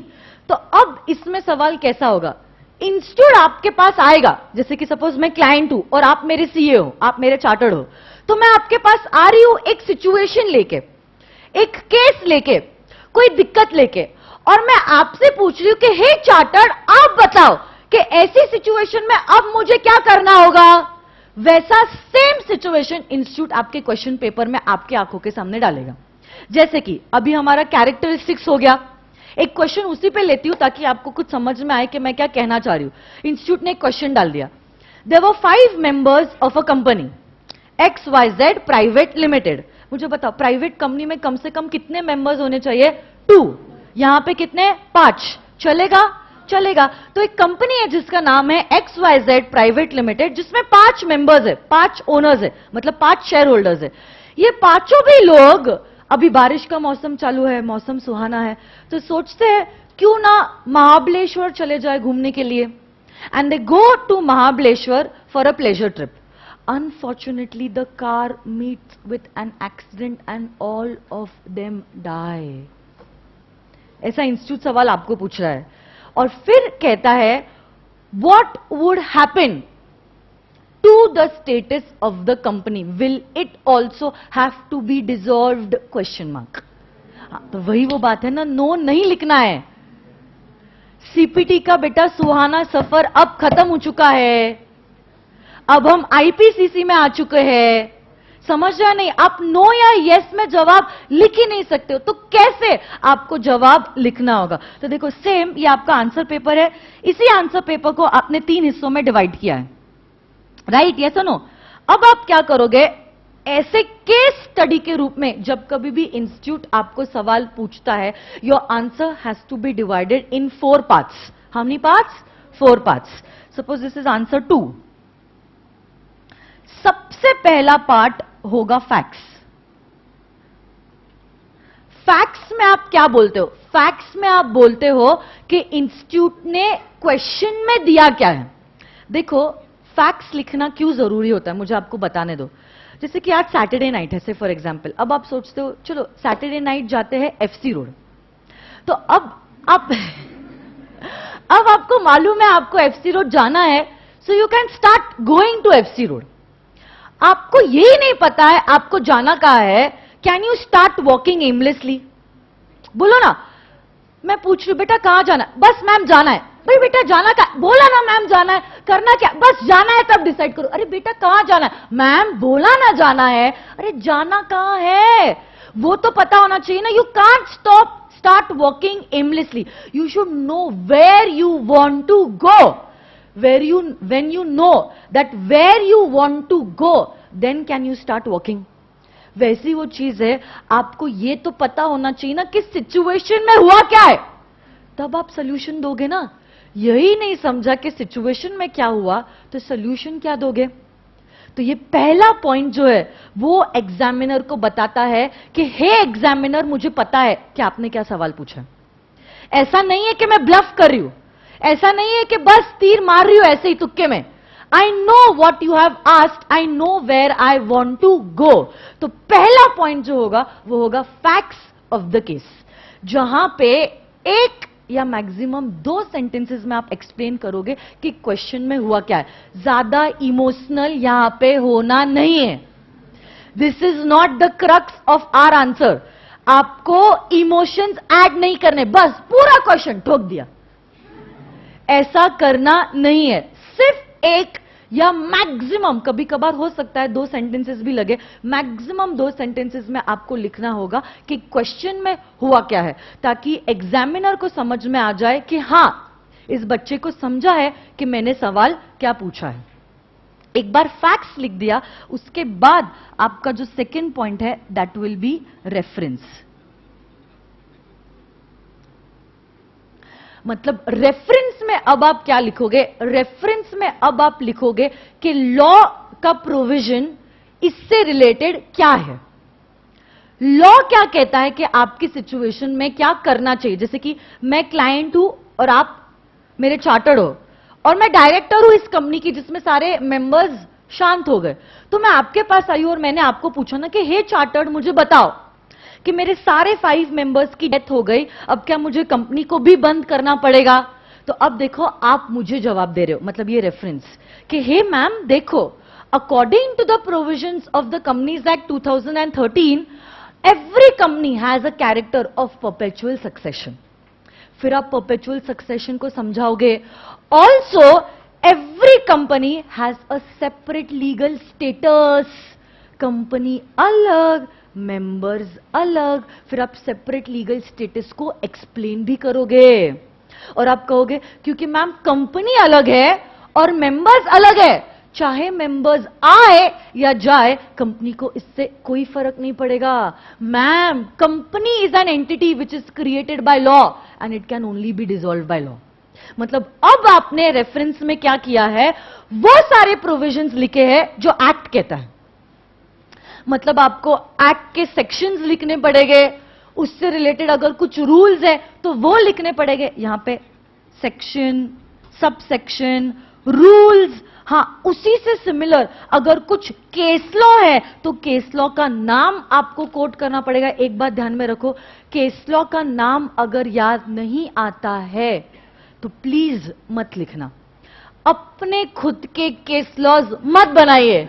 तो अब इसमें सवाल कैसा होगा? इंस्टीट्यूट आपके पास आएगा, जैसे कि सपोज मैं क्लाइंट हूं और आप मेरे सीए हो, आप मेरे चार्टर्ड हो, तो मैं आपके पास आ रही हूं एक सिचुएशन लेके, एक केस लेके, कोई दिक्कत लेके, और मैं आपसे पूछ रही हूं कि हे चार्टर्ड, आप बताओ कि ऐसी सिचुएशन में अब मुझे क्या करना होगा। वैसा सेम सिचुएशन इंस्टीट्यूट आपके क्वेश्चन पेपर में आपकी आंखों के सामने डालेगा। जैसे कि अभी हमारा कैरेक्टरिस्टिक्स हो गया, एक क्वेश्चन उसी पे लेती हूं ताकि आपको कुछ समझ में आए कि मैं क्या कहना चाह रही हूं। इंस्टीट्यूट ने एक क्वेश्चन डाल दिया, there were 5 members of a company XYZ private limited. मुझे बताओ प्राइवेट कंपनी में कम से कम कितने मेंबर्स होने चाहिए? 2। यहां पे कितने? 5। चलेगा? चलेगा। तो एक कंपनी है जिसका नाम है XYZ प्राइवेट लिमिटेड, जिसमें 5 मेंबर्स है, 5 ओनर्स है, मतलब 5 शेयर होल्डर्स है। ये पांचों भी लोग, अभी बारिश का मौसम चालू है, मौसम सुहाना है, तो सोचते हैं क्यों ना महाबलेश्वर चले जाए घूमने के लिए। And they go to Mahabaleshwar for a pleasure trip. Unfortunately, the car meets with an accident and all of them die. ऐसा इंस्टीट्यूट सवाल आपको पूछ रहा है और फिर कहता है what would happen to the status of the company? Will it also have to be dissolved? Question mark. तो वही वो बात है ना, नो नहीं लिखना है। सीपीटी का बेटा सुहाना सफर अब खत्म हो चुका है, अब हम आईपीसीसी में आ चुके हैं। समझ रहे नहीं? आप नो या यस में जवाब लिख ही नहीं सकते हो, तो कैसे आपको जवाब लिखना होगा? तो देखो, सेम ये आपका आंसर पेपर है, इसी आंसर पेपर को आपने 3 हिस्सों में डिवाइड किया है, राइट? यस और नो? अब आप क्या करोगे, ऐसे केस स्टडी के रूप में जब कभी भी इंस्टीट्यूट आपको सवाल पूछता है, your answer has to be divided in 4 parts. How many parts? 4 parts. Suppose this is answer 2। सबसे पहला पार्ट होगा फैक्ट्स। फैक्ट्स में आप क्या बोलते हो? फैक्ट्स में आप बोलते हो कि इंस्टीट्यूट ने क्वेश्चन में दिया क्या है। देखो, फैक्ट्स लिखना क्यों जरूरी होता है मुझे आपको बताने दो। जैसे कि आज सैटरडे नाइट है, से फॉर एग्जांपल, अब आप सोचते हो चलो सैटरडे नाइट जाते हैं एफसी रोड, तो अब आप अब आपको मालूम है आपको एफसी रोड जाना है, so you can start going to FC road. आपको यही नहीं पता है आपको जाना कहां है, can you start walking aimlessly? बोलो ना, मैं पूछ रही हूं बेटा कहां जाना है? बस मैम जाना है। भाई बेटा जाना क्या? बोला ना मैम जाना है। करना क्या? बस जाना है, तब डिसाइड करो। अरे बेटा कहां जाना है? मैम बोला ना जाना है। अरे जाना कहां है वो तो पता होना चाहिए ना। You can't start walking aimlessly. You should know where you want to go. when you know that where you want to go, then can you start walking. वैसी वो चीज है, आपको ये तो पता होना चाहिए ना कि सिचुएशन में हुआ क्या है, तब आप सोल्यूशन दोगे ना। यही नहीं समझा कि सिचुएशन में क्या हुआ तो सोल्यूशन क्या दोगे। तो ये पहला पॉइंट जो है वो एग्जामिनर को बताता है कि हे एग्जामिनर, मुझे पता है कि आपने क्या सवाल पूछा। ऐसा नहीं है कि मैं ब्लफ कर रही हूं, ऐसा नहीं है कि बस तीर मार रही हूं ऐसे ही तुक्के में। I know what you have asked, I know where I want to go. तो पहला पॉइंट जो होगा वो होगा फैक्ट्स ऑफ द केस, जहां पे एक या मैक्सिमम 2 सेंटेंसेस में आप एक्सप्लेन करोगे कि क्वेश्चन में हुआ क्या है। ज्यादा इमोशनल यहां पे होना नहीं है। This is not the crux of our answer. आपको इमोशंस ऐड नहीं करने, बस पूरा क्वेश्चन ठोक दिया, ऐसा करना नहीं है। सिर्फ एक या मैक्सिमम, कभी कभार हो सकता है 2 सेंटेंसेस भी लगे, मैक्सिमम 2 सेंटेंसेस में आपको लिखना होगा कि क्वेश्चन में हुआ क्या है, ताकि एग्जामिनर को समझ में आ जाए कि हां इस बच्चे को समझा है कि मैंने सवाल क्या पूछा है। एक बार फैक्ट्स लिख दिया, उसके बाद आपका जो सेकेंड पॉइंट है दैट विल बी रेफरेंस। मतलब रेफरेंस में अब आप क्या लिखोगे? रेफरेंस में अब आप लिखोगे कि लॉ का प्रोविजन इससे रिलेटेड क्या है। लॉ क्या कहता है कि आपकी सिचुएशन में क्या करना चाहिए। जैसे कि मैं क्लाइंट हूं और आप मेरे चार्टर्ड हो, और मैं डायरेक्टर हूं इस कंपनी की जिसमें सारे मेंबर्स शांत हो गए, तो मैं आपके पास आई हूं और मैंने आपको पूछा ना कि हे चार्टर्ड, मुझे बताओ कि मेरे सारे 5 मेंबर्स की डेथ हो गई, अब क्या मुझे कंपनी को भी बंद करना पड़ेगा? तो अब देखो आप मुझे जवाब दे रहे हो, मतलब ये रेफरेंस कि हे मैम देखो, according to the provisions of the companies act 2013, every company has a character of perpetual succession. फिर आप परपेचुअल सक्सेशन को समझाओगे। Also every company has a separate legal status. Company अलग, मेंबर्स अलग। फिर आप सेपरेट लीगल स्टेटस को explain भी करोगे और आप कहोगे क्योंकि मैम कंपनी अलग है और मेंबर्स अलग है, चाहे मेंबर्स आए या जाए कंपनी को इससे कोई फर्क नहीं पड़ेगा। Ma'am company is an entity which is created by law and it can only be dissolve by law. मतलब अब आपने रेफरेंस में क्या किया है, वो सारे प्रोविजंस लिखे हैं जो एक्ट कहता है। मतलब आपको एक्ट के सेक्शंस लिखने पड़ेंगे, उससे रिलेटेड अगर कुछ रूल्स है तो वो लिखने पड़ेंगे। यहां पे सेक्शन, सब सेक्शन, रूल्स, हां उसी से सिमिलर अगर कुछ केस लॉ है तो केस लॉ का नाम आपको कोट करना पड़ेगा। एक बात ध्यान में रखो, केस लॉ का नाम अगर याद नहीं आता है तो प्लीज मत लिखना। अपने खुद के केस लॉज मत बनाइए।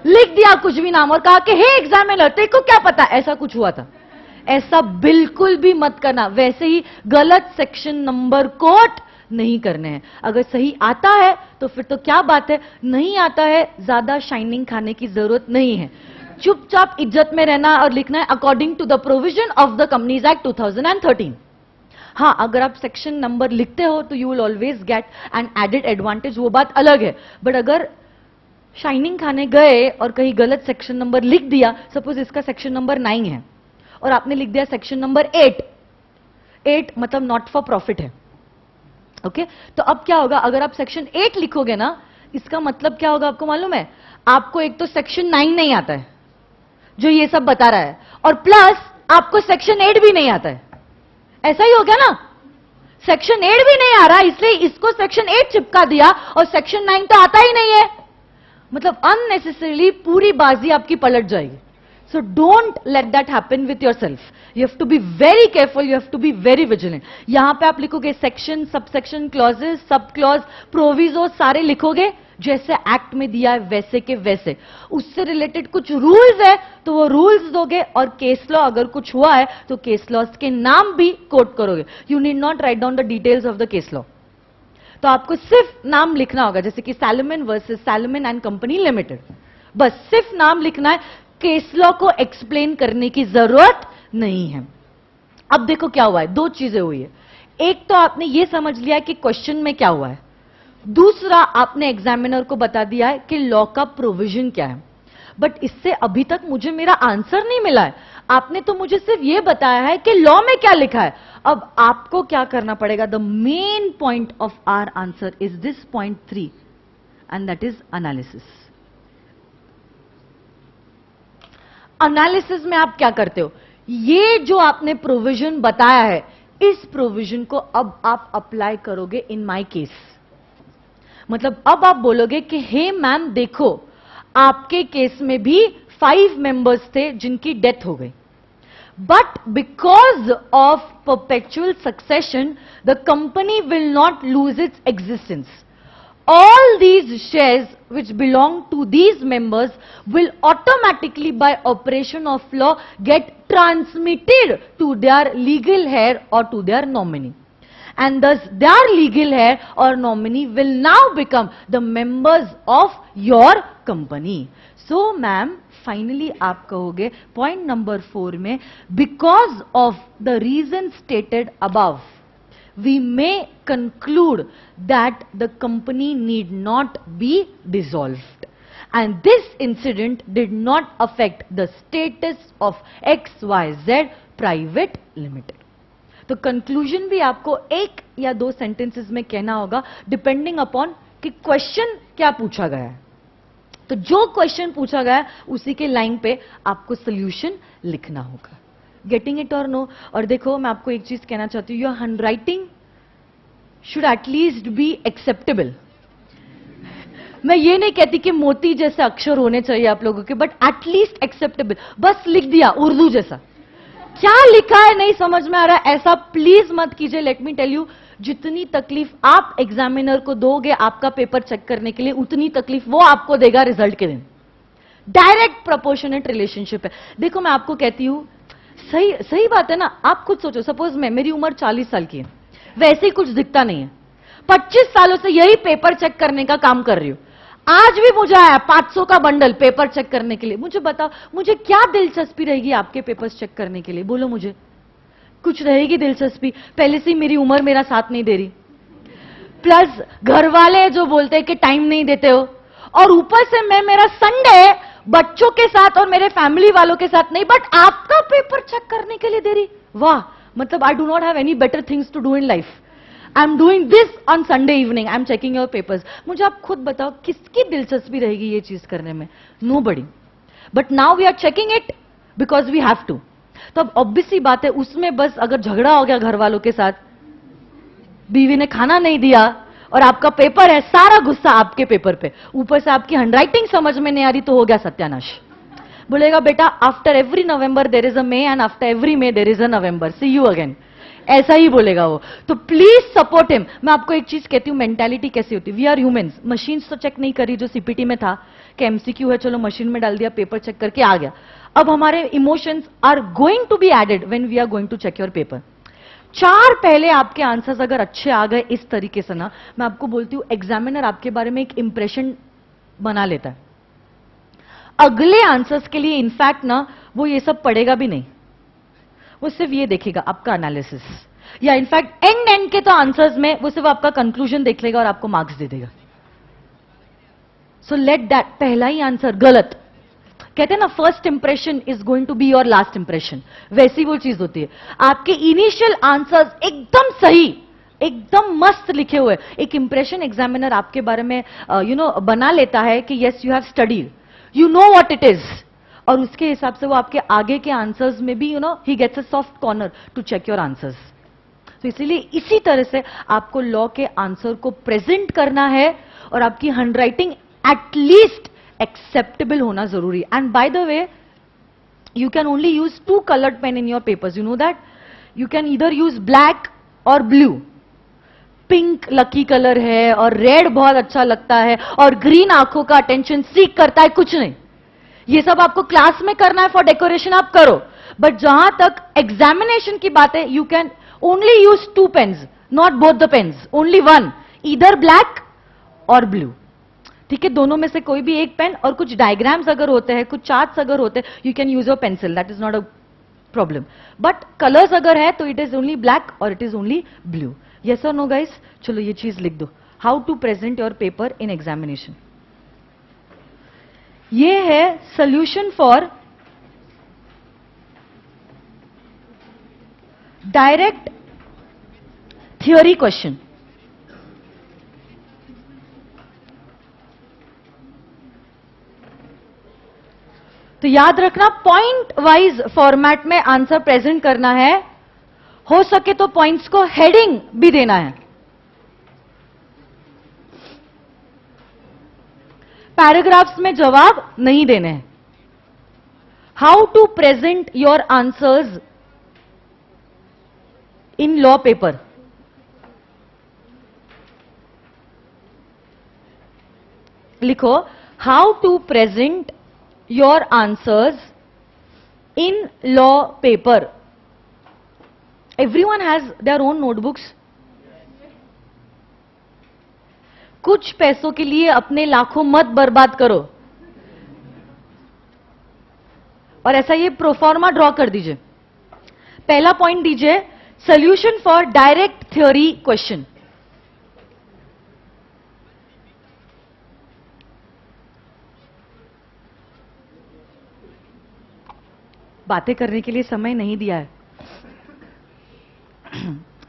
लिख दिया कुछ भी नाम और कहा कि हे एग्जामिनर तेरे को क्या पता ऐसा कुछ हुआ था, ऐसा बिल्कुल भी मत करना। वैसे ही गलत सेक्शन नंबर कोट नहीं करने हैं। अगर सही आता है तो फिर तो क्या बात है, नहीं आता है ज्यादा शाइनिंग खाने की जरूरत नहीं है। चुपचाप इज्जत में रहना और लिखना है according to the provision of the companies act 2013। हां अगर आप सेक्शन नंबर लिखते हो तो you will always get an added advantage, वो बात अलग है। बट अगर शाइनिंग खाने गए और कहीं गलत सेक्शन नंबर लिख दिया, सपोज इसका सेक्शन नंबर 9 है और आपने लिख दिया सेक्शन नंबर 8 मतलब नॉट फॉर प्रॉफिट है। ओके तो अब क्या होगा, अगर आप सेक्शन 8 लिखोगे ना, इसका मतलब क्या होगा आपको मालूम है, आपको एक तो सेक्शन 9 नहीं आता है जो ये सब बता रहा है, और प्लस आपको सेक्शन 8 भी नहीं आता है। ऐसा ही हो गया ना, सेक्शन 8 भी नहीं आ रहा इसलिए इसको सेक्शन 8 चिपका दिया और सेक्शन 9 तो आता ही नहीं है। मतलब अननेसेसरीली पूरी बाजी आपकी पलट जाएगी। So don't let that happen with yourself. You have to be very careful, you have to be very vigilant. यहां पे आप लिखोगे section, subsection, clauses, sub clause, proviso सारे लिखोगे जैसे एक्ट में दिया है वैसे के वैसे। उससे रिलेटेड कुछ रूल्स है तो वो रूल्स दोगे, और केस लॉ अगर कुछ हुआ है तो केस लॉज के नाम भी कोट करोगे। You need not write down the details of the case law. तो आपको सिर्फ नाम लिखना होगा, जैसे कि salmon versus Salomon and company limited, बस सिर्फ नाम लिखना है। केस लॉ को एक्सप्लेन करने की जरूरत नहीं है। अब देखो क्या हुआ है, दो चीजें हुई है। एक तो आपने ये समझ लिया कि क्वेश्चन में क्या हुआ है, दूसरा आपने एग्जामिनर को बता दिया है कि लॉ का प्रोविजन क्या है। बट इससे अभी तक मुझे मेरा आंसर नहीं मिला है। आपने तो मुझे सिर्फ ये बताया है कि लॉ में क्या लिखा है। अब आपको क्या करना पड़ेगा, the main point of our answer is this point 3 and that is analysis. Analysis में आप क्या करते हो, ये जो आपने प्रोविजन बताया है इस प्रोविजन को अब आप अप्लाई करोगे इन माय केस। मतलब अब आप बोलोगे कि हे मैम देखो, आपके केस में भी 5 मेंबर्स थे जिनकी डेथ हो गई, but because of perpetual succession the company will not lose its existence. All these shares which belong to these members will automatically by operation of law get transmitted to their legal heir or to their nominee, and thus their legal heir or nominee will now become the members of your company. So ma'am finally आप कहोगे point number 4 में, because of the reason stated above we may conclude that the company need not be dissolved and this incident did not affect the status of XYZ private limited. तो conclusion भी आपको एक या दो sentences में कहना होगा डिपेंडिंग अपॉन कि क्वेश्चन क्या पूछा गया है। तो जो क्वेश्चन पूछा गया है उसी के लाइन पे आपको सोल्यूशन लिखना होगा। Getting it or no? और देखो मैं आपको एक चीज कहना चाहती हूं, your handwriting should at least be acceptable. मैं ये नहीं कहती कि मोती जैसे अक्षर होने चाहिए आप लोगों के, बट एटलीस्ट एक्सेप्टेबल। बस लिख दिया उर्दू जैसा, क्या लिखा है नहीं समझ में आ रहा है, ऐसा प्लीज मत कीजिए। लेट मी टेल यू, जितनी तकलीफ आप एग्जामिनर को दोगे आपका पेपर चेक करने के लिए, उतनी तकलीफ वो आपको देगा रिजल्ट के दिन। डायरेक्ट प्रोपोर्शनेट रिलेशनशिप है। देखो मैं आपको कहती हूं, सही सही बात है ना। आप खुद सोचो, सपोज मेरी उम्र 40 साल की है, वैसे ही कुछ दिखता नहीं है, 25 सालों से यही पेपर चेक करने का काम कर रही हूं। आज भी मुझे आया 500 का बंडल पेपर चेक करने के लिए। मुझे बताओ, मुझे क्या दिलचस्पी रहेगी आपके पेपर्स चेक करने के लिए? बोलो मुझे, कुछ रहेगी दिलचस्पी? पहले से ही मेरी उम्र मेरा साथ नहीं दे रही, प्लस घर वाले जो बोलते हैं कि टाइम नहीं देते हो, और ऊपर से मैं मेरा संडे बच्चों के साथ और मेरे फैमिली वालों के साथ नहीं, बट आपका पेपर चेक करने के लिए दे रही। वाह, मतलब I do not have any better things to do in life. I am doing this on Sunday evening, I am checking your papers. मुझे आप खुद बताओ किसकी दिलचस्पी रहेगी ये चीज करने में? No buddy. But now we are checking it because we have to. तो अब ऑब्वियस सी बात है, उसमें बस अगर झगड़ा हो गया घर वालों के साथ, बीवी ने खाना नहीं दिया और आपका पेपर है, सारा गुस्सा आपके पेपर पे, ऊपर से आपकी हैंडराइटिंग समझ में नहीं आ रही, तो हो गया सत्यानाश। बोलेगा बेटा after every November there is a May and after every May there is a November, see you again, ऐसा ही बोलेगा वो। तो प्लीज सपोर्ट हिम। मैं आपको एक चीज कहती हूं, मेंटालिटी कैसी होती है। We are humans. मशीन्स तो चेक नहीं करी जो सीपीटी में था कि एमसीक्यू है, चलो मशीन में डाल दिया, पेपर चेक करके आ गया। अब हमारे emotions are going to be added when we are going to check your paper. 4 पहले आपके आंसर्स अगर अच्छे आ गए इस तरीके से ना, मैं आपको बोलती हूं एग्जामिनर आपके बारे में एक इंप्रेशन बना लेता है। अगले आंसर्स के लिए इनफैक्ट ना वो ये सब पढ़ेगा भी नहीं, वो सिर्फ ये देखेगा आपका एनालिसिस, या इनफैक्ट एंड के तो आंसर्स में वो सिर्फ आपका कंक्लूजन देख लेगा और आपको मार्क्स दे देगा। सो लेट दैट, पहला ही आंसर गलत, कहते हैं ना first impression is going to be your last impression, वैसी वो चीज होती है। आपके इनिशियल आंसर्स एकदम सही, एकदम मस्त लिखे हुए, एक इंप्रेशन एग्जामिनर आपके बारे में बना लेता है कि yes you have studied, you know what it is, और उसके हिसाब से वो आपके आगे के आंसर्स में भी ही gets a soft corner to check your answers. तो इसीलिए इसी तरह से आपको लॉ के आंसर को प्रेजेंट करना है और आपकी हैंडराइटिंग एटलीस्ट एक्सेप्टेबल होना जरूरी। And bye the way, you can only use 2 colored pen in your papers, you know that? You can either use black or blue. Pink lucky colour है और red बहुत अच्छा लगता है और ग्रीन आंखों का अटेंशन सीक करता है, कुछ नहीं। ये सब आपको क्लास में करना है फॉर डेकोरेशन, आप करो, बट जहां तक एग्जामिनेशन की बात है, you can only use 2 pens, not both the pens, only one, either black और ब्लू। ठीक है, दोनों में से कोई भी एक पेन, और कुछ डायग्राम्स अगर होते हैं, कुछ चार्ट्स अगर होते हैं, you can use your pencil, that is not a problem. But colours अगर है तो इट इज ओनली ब्लैक और it is only blue. Yes और नो गाइस? चलो ये चीज लिख दो, how to present your paper in examination. ये है solution for direct theory question. तो याद रखना, पॉइंट वाइज फॉर्मेट में आंसर प्रेजेंट करना है, हो सके तो पॉइंट्स को हेडिंग भी देना है। पैराग्राफ्स में जवाब नहीं देने हैं। How to present your answers in law paper. लिखो, how to present your answers in law paper. Everyone has their own notebooks. कुछ पैसों के लिए अपने लाखों मत बर्बाद करो और ऐसा ये प्रोफॉर्मा ड्रॉ कर दीजिए। पहला पॉइंट दीजिए, solution for direct theory question. बातें करने के लिए समय नहीं दिया है।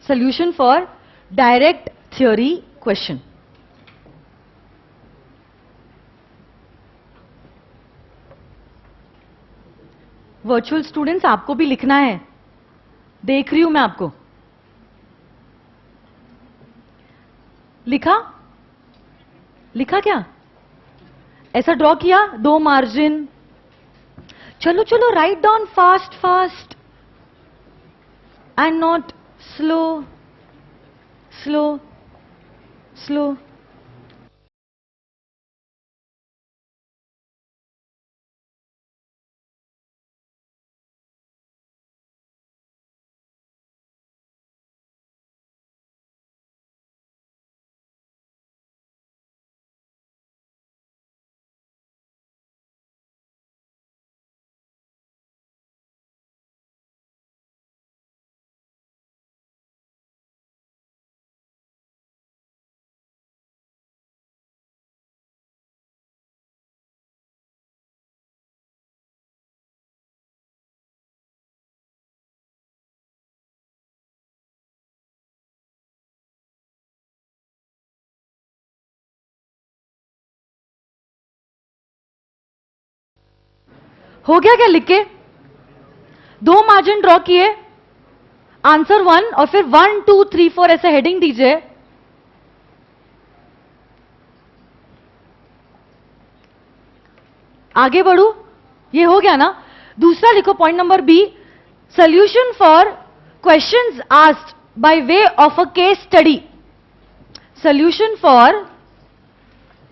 Solution for direct theory question. Virtual students, आपको भी लिखना है, देख रही हूं मैं आपको। लिखा? लिखा क्या? ऐसा ड्रॉ किया, 2 मार्जिन। चलो चलो, write down fast fast and not slow, slow slow. हो गया क्या लिख के? दो मार्जिन ड्रॉ किए, आंसर 1 और फिर 1 2 3 4 ऐसे हेडिंग दीजिए। आगे बढ़ू, ये हो गया ना। दूसरा लिखो point number B, solution for questions asked by way of a case study. Solution for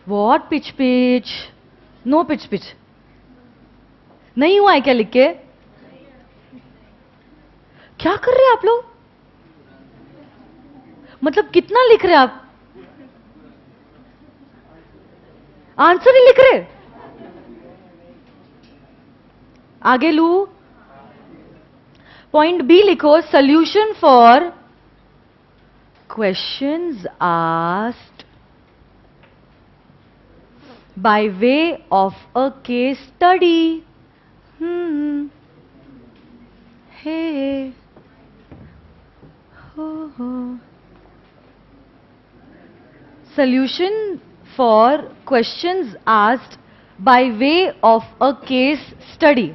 what? Pitch pitch, no pitch pitch. नहीं हुआ है क्या लिख के? क्या कर रहे हैं आप लोग? मतलब कितना लिख रहे हैं आप? आंसर ही लिख रहे? आगे लू, पॉइंट बी लिखो, solution for questions asked by way of a case study. हे हो हो। Solution for questions asked by way of a case study.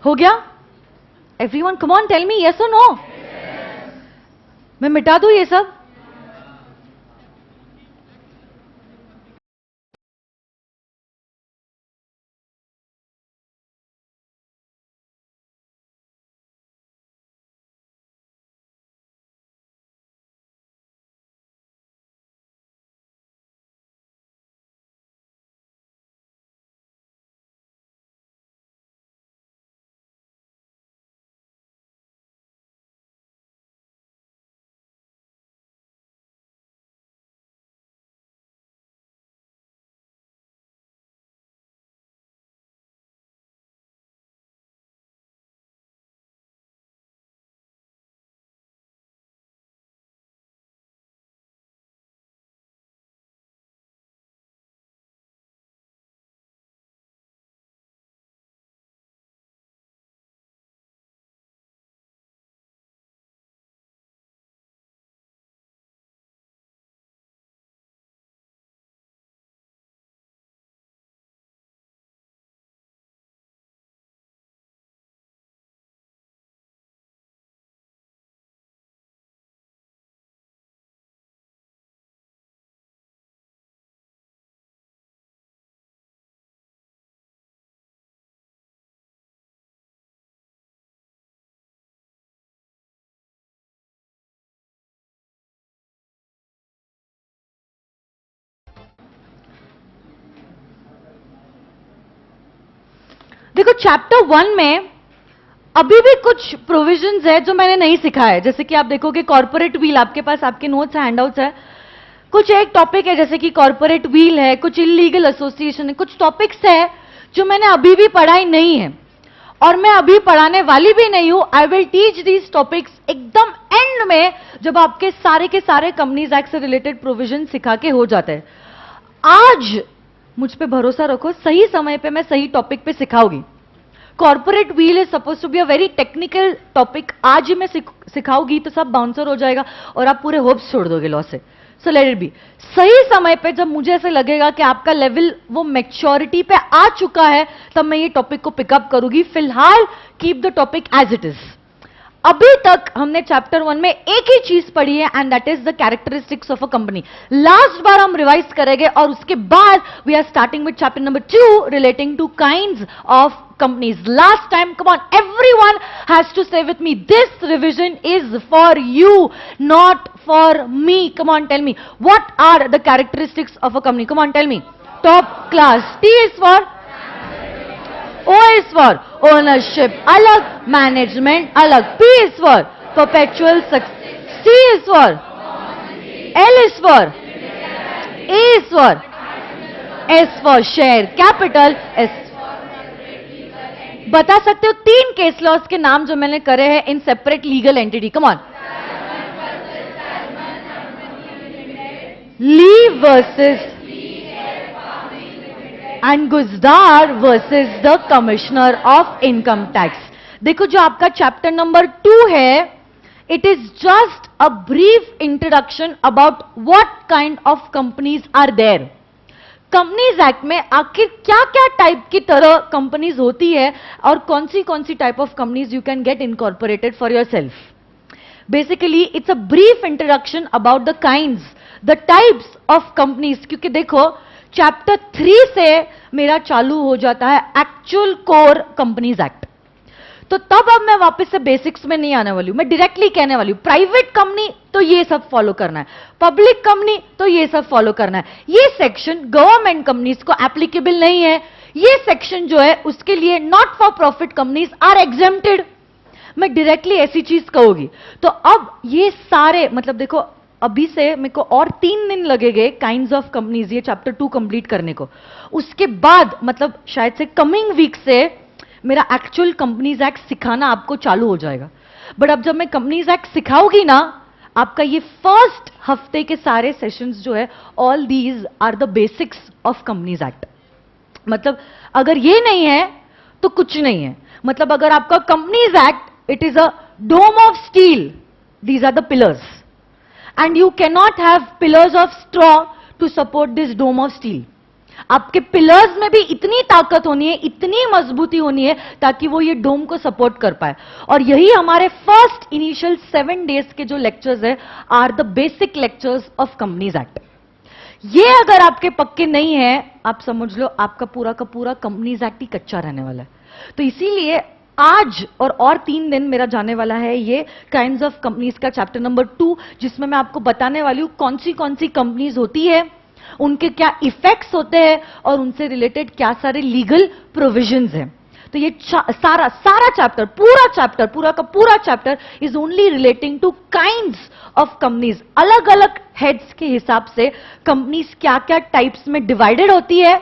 हो गया? Everyone, come on, tell me yes or no. मैं मिटा दूं ये सब? देखो चैप्टर 1 में अभी भी कुछ प्रोविजंस है जो मैंने नहीं सिखाया है। जैसे कि आप देखोगे कॉर्पोरेट व्हील, आपके पास आपके नोट्स है, हैंडआउट्स है, कुछ एक टॉपिक है जैसे कि कॉर्पोरेट व्हील है, कुछ इलीगल एसोसिएशन है, कुछ टॉपिक्स है जो मैंने अभी भी पढ़ाई नहीं है और मैं अभी पढ़ाने वाली भी नहीं हूं। I will teach these topics एकदम एंड में, जब आपके सारे के सारे कंपनीज एक्ट से रिलेटेड प्रोविजन सिखा के हो जाते हैं। आज मुझ पे भरोसा रखो, सही समय पे मैं सही टॉपिक पे सिखाऊंगी। Corporate veil is suppose to be a very technical topic, आज ही मैं सिखाऊंगी तो सब बाउंसर हो जाएगा और आप पूरे होप्स छोड़ दोगे लॉ से। सो लेट इट बी, सही समय पे जब मुझे ऐसे लगेगा कि आपका लेवल वो मैच्योरिटी पे आ चुका है, तब मैं ये टॉपिक को पिकअप करूंगी। फिलहाल keep the topic as it is. अभी तक हमने चैप्टर 1 में एक ही चीज पढ़ी है and that is the characteristics of a company. Last बार हम रिवाइज करेंगे और उसके बाद we are starting with chapter number 2 relating to kinds of companies. Last time, come on, everyone has to say with me, this revision is for you, not for me. Come on, tell me, what are the characteristics of a company? Come on, tell me. Top class. T is for? O is for ownership, alag. Management, alag. P is for perpetual success. C is for? L is for? A is for? S for share capital. S बता सकते हो 3 case laws के नाम जो मैंने करे हैं in separate legal entity? Come on. Lee versus and Guzdar versus the commissioner of income tax. देखो जो आपका चैप्टर नंबर 2 है, it is just a brief introduction about what kind of companies are there. Companies act में आखिर क्या क्या type की तरह कंपनीज होती है और कौन सी type of companies you can get incorporated for your self. Basically it's a brief introduction about the kinds, the types of companies. क्योंकि देखो चैप्टर 3 से मेरा चालू हो जाता है एक्चुअल कोर कंपनीज एक्ट, तो तब अब मैं वापस से बेसिक्स में नहीं आने वाली हूं, मैं डायरेक्टली कहने वाली हूं प्राइवेट कंपनी तो ये सब फॉलो करना है, पब्लिक कंपनी तो ये सब फॉलो करना है। ये सेक्शन गवर्नमेंट कंपनीज को एप्लीकेबल नहीं है। ये सेक्शन जो है उसके लिए not for profit companies are exempted. मैं डायरेक्टली ऐसी चीज कहूंगी। तो अब ये सारे मतलब देखो अभी से मेरे को और 3 दिन लगेंगे काइंड्स ऑफ कंपनीज ये चैप्टर 2 कंप्लीट करने को। उसके बाद मतलब शायद से कमिंग वीक से मेरा एक्चुअल कंपनीज एक्ट सिखाना आपको चालू हो जाएगा। बट अब जब मैं कंपनीज एक्ट सिखाऊंगी ना, आपका ये फर्स्ट हफ्ते के सारे सेशंस जो है, all these are the basics of companies act. मतलब अगर ये नहीं है तो कुछ नहीं है। मतलब अगर आपका companies act it is a dome of steel, these are the pillars and you can not have pillars of straw to support this dome of steel. आपके पिलर्स में भी इतनी ताकत होनी है, इतनी मजबूती होनी है ताकि वो ये डोम को सपोर्ट कर पाए। और यही हमारे फर्स्ट इनिशियल 7 डेज के जो लेक्चर्स है are the basic lectures of companies act. ये अगर आपके पक्के नहीं है, आप समझ लो आपका पूरा का पूरा कंपनीज एक्ट ही कच्चा रहने वाला है। तो इसीलिए आज और 3 दिन मेरा जाने वाला है ये काइंड्स ऑफ कंपनीज का चैप्टर नंबर 2, जिसमें मैं आपको बताने वाली हूं कौन सी कंपनीज होती है, उनके क्या इफेक्ट्स होते हैं और उनसे रिलेटेड क्या सारे लीगल प्रोविजंस हैं। तो ये सारा चैप्टर, पूरा का पूरा chapter is only relating to kinds of companies. अलग अलग हेड्स के हिसाब से कंपनीज क्या क्या टाइप्स में डिवाइडेड होती है,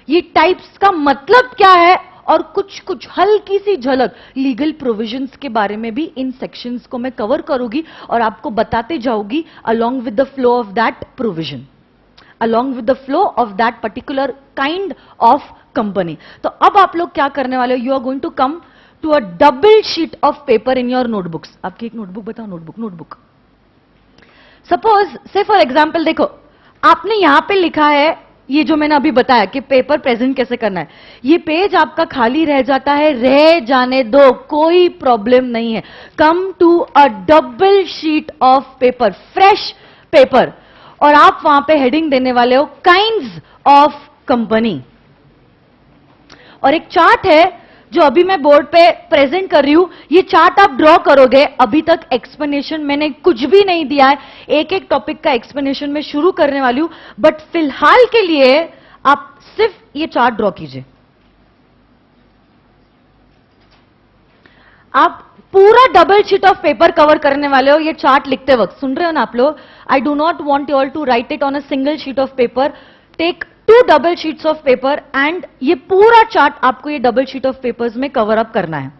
ये टाइप्स का मतलब क्या है, और कुछ हल्की सी झलक लीगल प्रोविजंस के बारे में भी इन सेक्शंस को मैं कवर करूंगी और आपको बताते जाऊंगी along with the flow of that provision, along with the flow of that particular kind of company. तो अब आप लोग क्या करने वाले हो, you are going to come to a double sheet of paper in your notebooks. आपकी एक नोटबुक बताओ, नोटबुक। सपोज से फॉर एग्जाम्पल देखो आपने यहां पे लिखा है ये जो मैंने अभी बताया कि पेपर प्रेजेंट कैसे करना है, ये पेज आपका खाली रह जाता है, रह जाने दो, कोई प्रॉब्लम नहीं है। Come to a double sheet of paper, fresh paper, और आप वहां पे हेडिंग देने वाले हो काइंड्स ऑफ कंपनी। और एक चार्ट है जो अभी मैं बोर्ड पे प्रेजेंट कर रही हूं, ये चार्ट आप ड्रॉ करोगे। अभी तक एक्सप्लेनेशन मैंने कुछ भी नहीं दिया है, एक एक टॉपिक का एक्सप्लेनेशन मैं शुरू करने वाली हूं, बट फिलहाल के लिए आप सिर्फ ये चार्ट ड्रॉ कीजिए। आप पूरा double sheet of paper cover करने वाले हो ये चार्ट लिखते वक्त, सुन रहे हो ना आप लोग? I do not want you all to write it on a single sheet of paper, take 2 double sheets of paper and ये पूरा चार्ट आपको ये डबल शीट ऑफ पेपर्स में कवर अप करना है.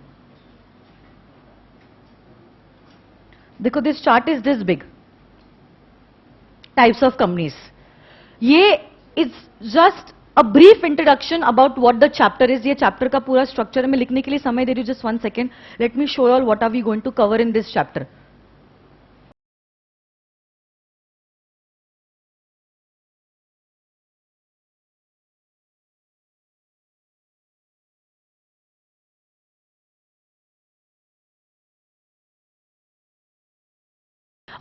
देखो, this chart is this big. Types of companies. ये is just a brief introduction about what the chapter is. ये चैप्टर का पूरा स्ट्रक्चर मैं लिखने के लिए समय दे रही हूं. Just 1 second, let me show all what are we going to cover in this chapter.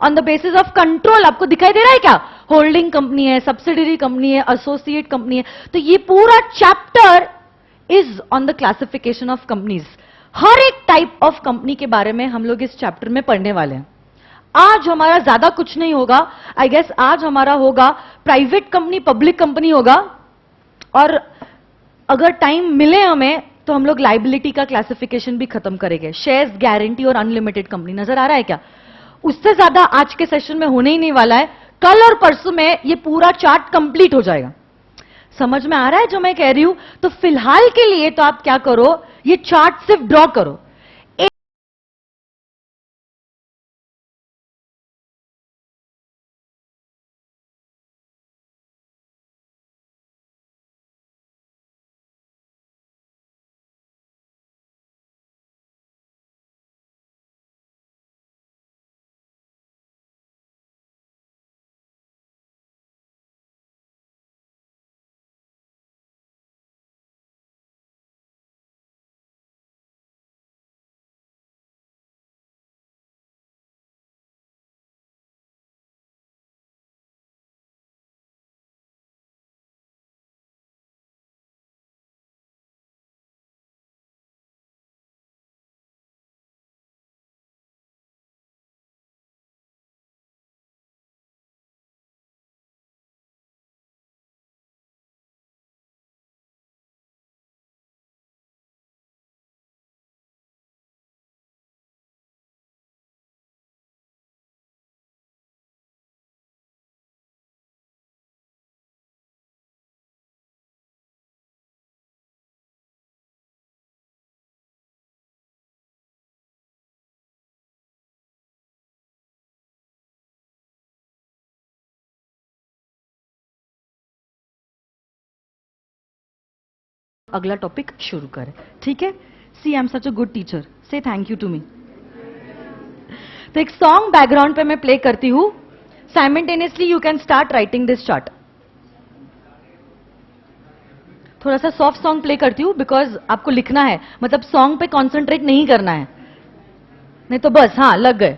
On the basis of control. आपको दिखाई दे रहा है क्या? होल्डिंग कंपनी है, सब्सिडरी कंपनी है, एसोसिएट कंपनी है. तो ये पूरा chapter is on the classification of companies. हर एक टाइप ऑफ कंपनी के बारे में हम लोग इस चैप्टर में पढ़ने वाले हैं. आज हमारा ज्यादा कुछ नहीं होगा. आई गेस आज हमारा होगा प्राइवेट कंपनी, पब्लिक कंपनी होगा, और अगर टाइम मिले हमें तो हम लोग लाइबिलिटी का क्लासिफिकेशन भी खत्म करेंगे. शेयर्स, गारंटी और अनलिमिटेड कंपनी. नजर आ रहा है क्या? उससे ज्यादा आज के सेशन में होने ही नहीं वाला है. कल और परसों में ये पूरा चार्ट कंप्लीट हो जाएगा. समझ में आ रहा है जो मैं कह रही हूं? तो फिलहाल के लिए तो आप क्या करो, ये चार्ट सिर्फ ड्रॉ करो. अगला टॉपिक शुरू करें, ठीक है? See, I am such a good teacher, say thank you to me. तो एक सॉन्ग बैकग्राउंड पे मैं प्ले करती हूं. Simultaneously you can start writing this chart. थोड़ा सा सॉफ्ट सॉन्ग प्ले करती हूं बिकॉज आपको लिखना है, मतलब सॉन्ग पे कॉन्सेंट्रेट नहीं करना है, नहीं तो बस हाँ लग गए.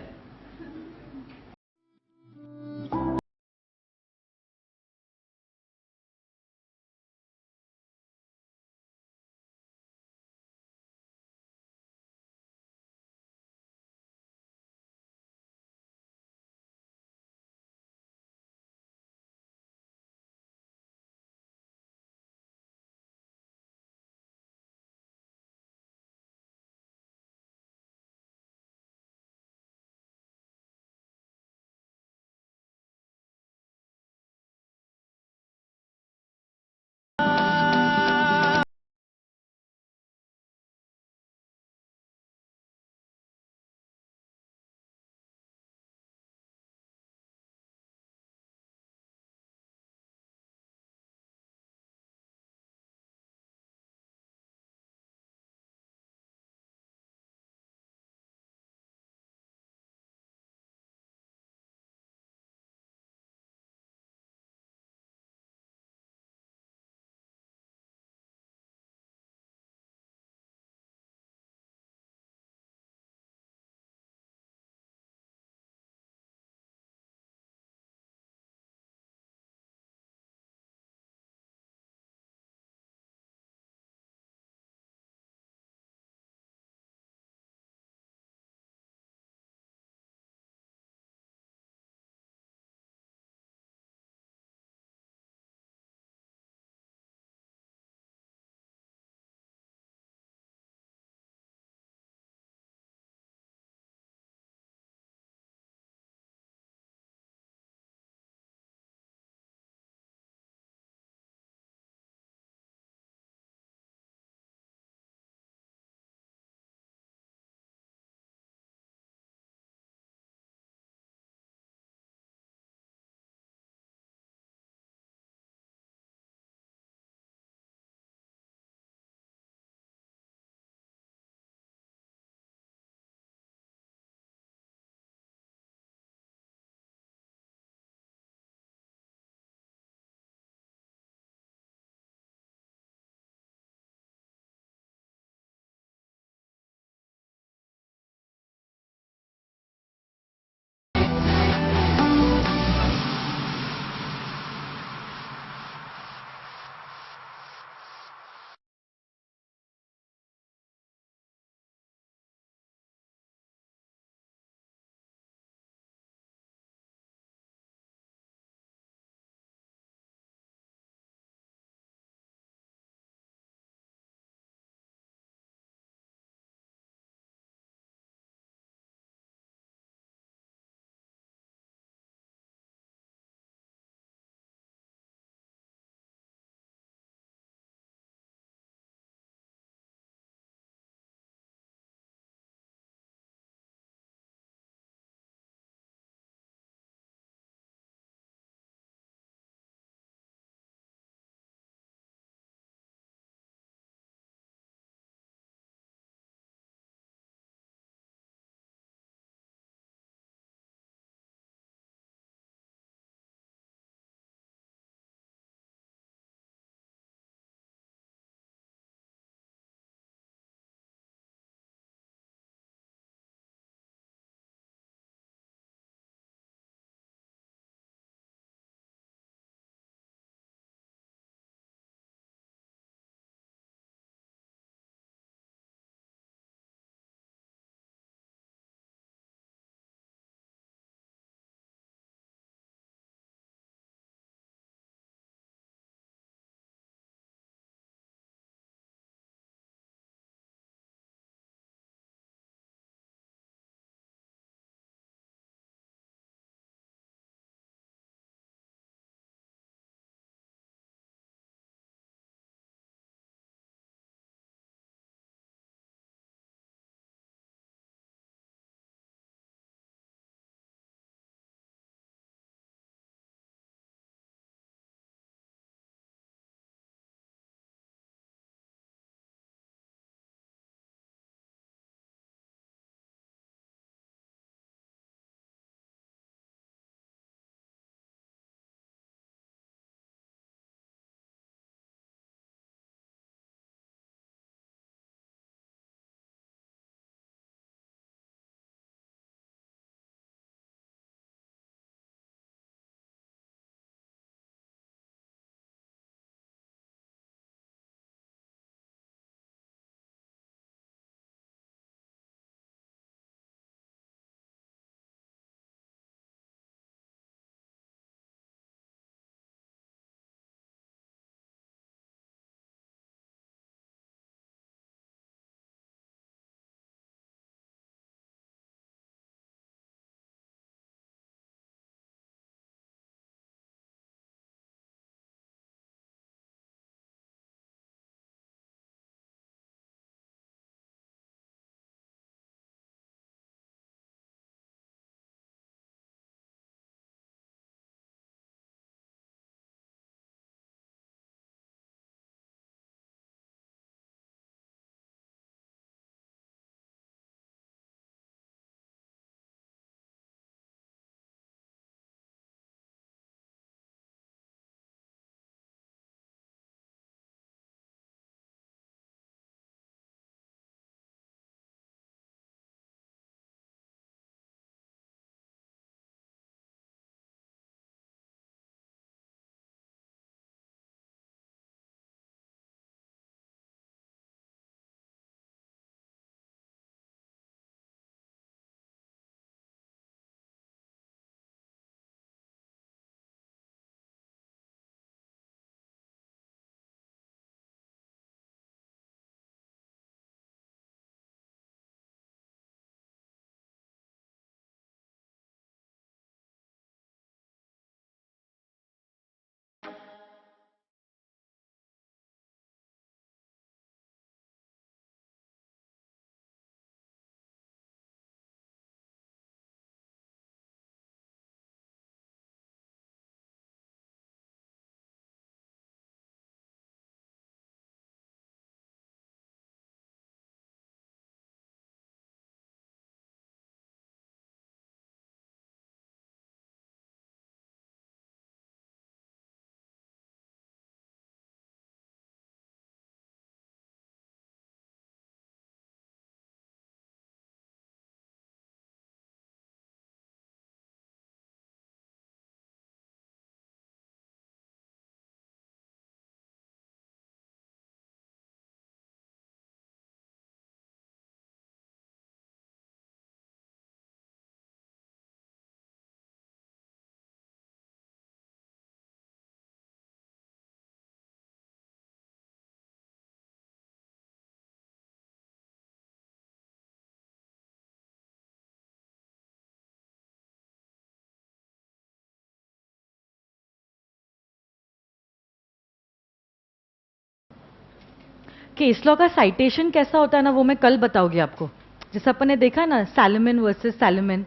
कि इस लॉ का साइटेशन कैसा होता है ना, वो मैं कल बताऊंगी आपको। जैसे अपन ने देखा ना सैलमन वर्सेस सैलमन,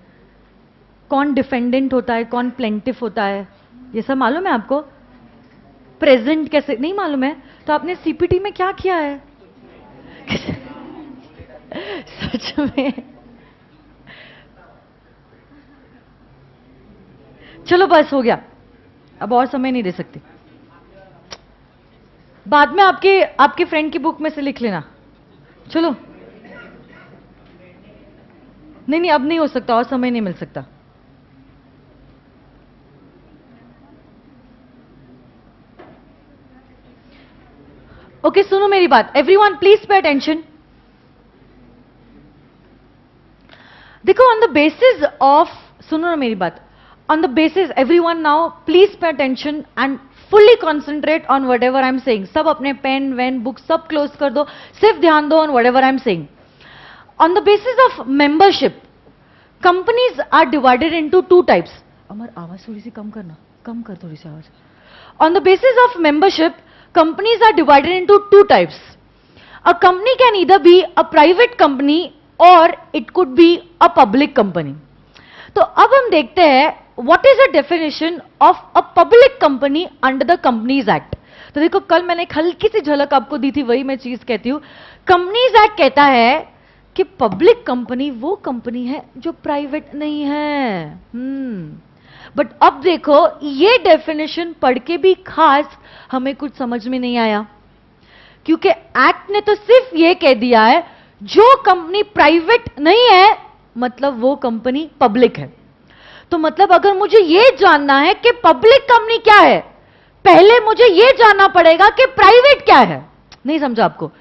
कौन डिफेंडेंट होता है कौन प्लेंटिफ होता है, ये सब मालूम है आपको? प्रेजेंट कैसे नहीं मालूम है? तो आपने सीपीटी में क्या किया है? सच में चलो बस हो गया, अब और समय नहीं दे सकती। बाद में आपके फ्रेंड की बुक में से लिख लेना। चलो नहीं अब नहीं हो सकता, और समय नहीं मिल सकता। ओके सुनो मेरी बात, एवरीवन प्लीज पे अटेंशन। देखो ऑन द बेसिस ऑफ, सुनो ना मेरी बात, on the basis everyone now please pay attention and fully concentrate on whatever I am saying. सब अपने पेन वेन बुक सब क्लोज कर दो, सिर्फ ध्यान दो on whatever I am saying. On the basis of membership companies are divided into two types. Amar आवाज थोड़ी सी कम करना, कम कर थोड़ी सी आवाज। On the basis of membership companies are divided into two types. A company can either be a private company or it could be a public company. तो अब हम देखते हैं what is the definition of a public company under the Companies Act. तो देखो कल मैंने एक हल्की सी झलक आपको दी थी, वही मैं चीज कहती हूं। कंपनीज एक्ट कहता है कि पब्लिक कंपनी वो कंपनी है जो प्राइवेट नहीं है। बट अब देखो ये डेफिनेशन पढ़ के भी खास हमें कुछ समझ में नहीं आया, क्योंकि एक्ट ने तो सिर्फ ये कह दिया है जो कंपनी प्राइवेट नहीं है मतलब वो कंपनी पब्लिक है। तो मतलब अगर मुझे ये जानना है कि पब्लिक कंपनी क्या है, पहले मुझे ये जानना पड़ेगा कि प्राइवेट क्या है। नहीं समझा आपको?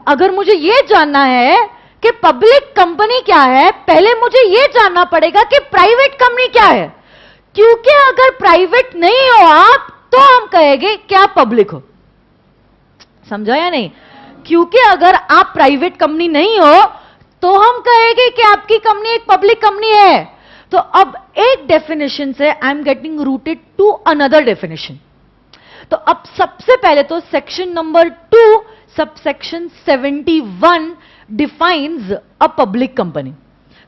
अगर मुझे ये जानना है कि पब्लिक कंपनी क्या है, पहले मुझे ये जानना पड़ेगा कि प्राइवेट कंपनी क्या है। क्योंकि अगर प्राइवेट नहीं हो आप तो हम कहेंगे कि आप पब्लिक हो। समझा या नहीं? क्योंकि अगर आप प्राइवेट कंपनी नहीं हो तो हम कहेंगे कि आपकी कंपनी एक पब्लिक कंपनी है। तो अब एक डेफिनेशन से I am getting routed to another definition. तो अब सबसे पहले तो section number 2 subsection 71 defines a public company.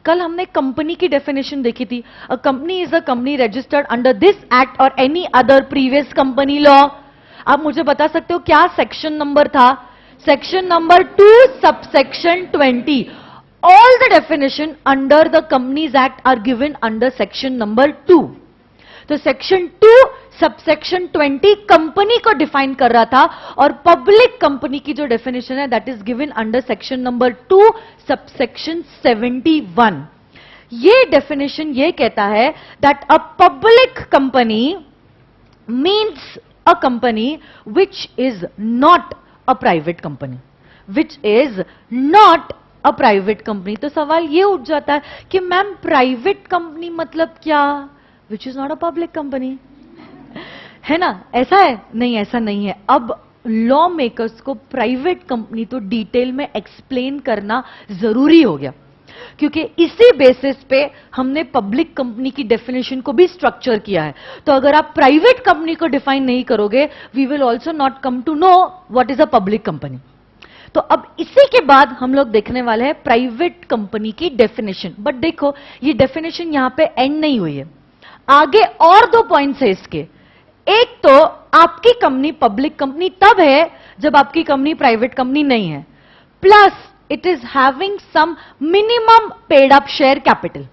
कल हमने कंपनी की डेफिनेशन देखी थी। A company is a company registered under this act और any other previous company law. आप मुझे बता सकते हो क्या सेक्शन नंबर था? Section number 2 subsection 20। All the definition under the companies act are given under section number 2। तो section 2 subsection 20 company को डिफाइन कर रहा था और पब्लिक कंपनी की जो डेफिनेशन है that is given under section number 2 subsection 71। ये डेफिनेशन ये कहता है that a public company means a company which is not a private company, which is not a private company. तो सवाल ये उठ जाता है कि मैम प्राइवेट कंपनी मतलब क्या? विच is not a public company, है ना? ऐसा है? नहीं ऐसा नहीं है। अब लॉ मेकर्स को प्राइवेट कंपनी तो डिटेल में एक्सप्लेन करना जरूरी हो गया, क्योंकि इसी बेसिस पे हमने पब्लिक कंपनी की डेफिनेशन को भी स्ट्रक्चर किया है। तो अगर आप प्राइवेट कंपनी को डिफाइन नहीं करोगे we will also not come to know what is a public company. तो अब इसी के बाद हम लोग देखने वाले हैं प्राइवेट कंपनी की डेफिनेशन। बट देखो ये डेफिनेशन यहां पे एंड नहीं हुई है, आगे और 2 पॉइंट्स है इसके। एक तो आपकी कंपनी पब्लिक कंपनी तब है जब आपकी कंपनी प्राइवेट कंपनी नहीं है, plus it is having some minimum paid up share capital.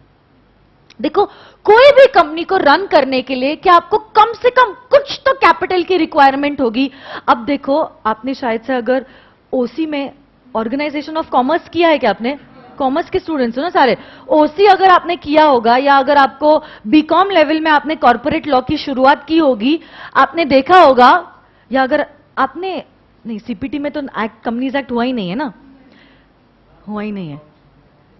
देखो कोई भी कंपनी को रन करने के लिए क्या आपको कम से कम कुछ तो कैपिटल की रिक्वायरमेंट होगी। अब देखो आपने शायद से अगर ओसी में ऑर्गेनाइजेशन ऑफ कॉमर्स किया है, क्या आपने? कॉमर्स के स्टूडेंट्स हो ना सारे। ओसी अगर आपने किया होगा या अगर आपको बीकॉम लेवल में आपने कॉर्पोरेट लॉ की शुरुआत की होगी, आपने देखा होगा, या अगर आपने नहीं सीपीटी में तो कंपनीज एक्ट हुआ ही नहीं है ना, हुआ ही नहीं है।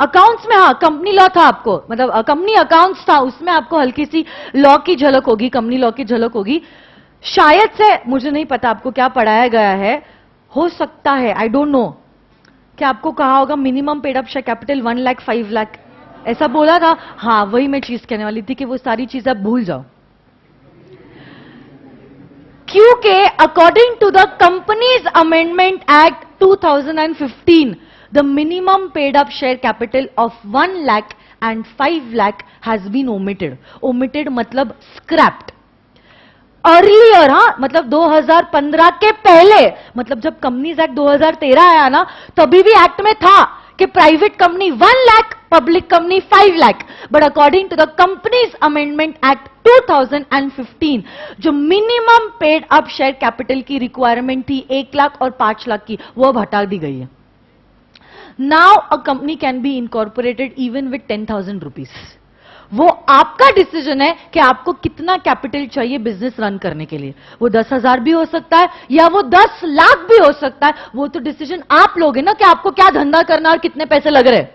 अकाउंट्स में हाँ कंपनी लॉ था, आपको मतलब कंपनी अकाउंट्स था, उसमें आपको हल्की सी लॉ की झलक होगी, कंपनी लॉ की झलक होगी शायद से। मुझे नहीं पता आपको क्या पढ़ाया गया है, हो सकता है आई डोंट नो कि आपको कहा होगा minimum paid up share capital 1 lakh 5 lakh ऐसा बोला था। हाँ वही मैं चीज कहने वाली थी कि वो सारी चीज आप भूल जाओ, क्योंकि according to the companies amendment act 2015, the minimum paid up share capital of 1 lakh and 5 lakh has been omitted. Omitted मतलब scrapped. अर्लियर, हाँ, मतलब 2015 के पहले, मतलब जब कंपनीज एक्ट 2013 आया ना, तभी भी एक्ट में था कि private company 1 lakh, public company 5 lakh. But according to the companies amendment act 2015, जो minimum paid up share capital की रिक्वायरमेंट थी 1 लाख और 5 लाख की, वो अब हटा दी गई है. Now a company can be incorporated even with 10,000 rupees. वो आपका डिसीजन है कि आपको कितना कैपिटल चाहिए बिजनेस रन करने के लिए. वो 10,000 भी हो सकता है या वो 10 लाख भी हो सकता है. वो तो डिसीजन आप लोगे ना कि आपको क्या धंधा करना और कितने पैसे लग रहे हैं.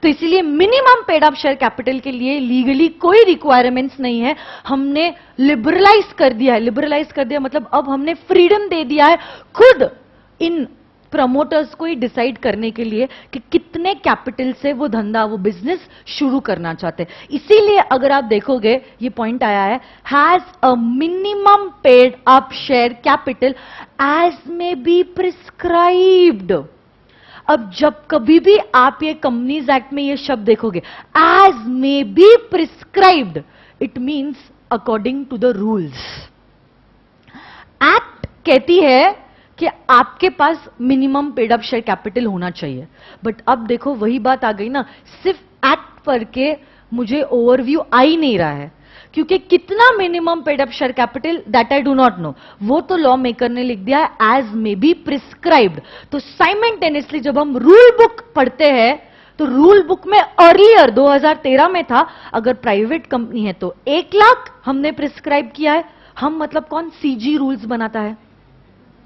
तो इसीलिए minimum paid up share capital के लिए लीगली कोई रिक्वायरमेंट्स नहीं है. हमने लिबरलाइज कर दिया है. लिबरलाइज कर दिया मतलब अब हमने फ्रीडम दे दिया है खुद इन प्रमोटर्स को ही डिसाइड करने के लिए कि कितने कैपिटल से वो धंधा, वो बिजनेस शुरू करना चाहते हैं. इसीलिए अगर आप देखोगे ये पॉइंट आया है, has a minimum paid up share capital as may be prescribed. अब जब कभी भी आप ये कंपनीज एक्ट में ये शब्द देखोगे, as may be prescribed, it means according to the rules. Act कहती है कि आपके पास minimum paid up share capital होना चाहिए. बट अब देखो वही बात आ गई ना, सिर्फ एक्ट पढ़ के मुझे ओवरव्यू आ ही नहीं रहा है, क्योंकि कितना minimum paid up share capital that I do not know. वो तो लॉ मेकर ने लिख दिया है एज मे बी प्रिस्क्राइब्ड. तो साइमल्टेनियसली जब हम रूल बुक पढ़ते हैं तो रूल बुक में अर्लियर 2013 में था, अगर प्राइवेट कंपनी है तो 1 लाख हमने प्रिस्क्राइब किया है. हम मतलब कौन सीजी रूल्स बनाता है,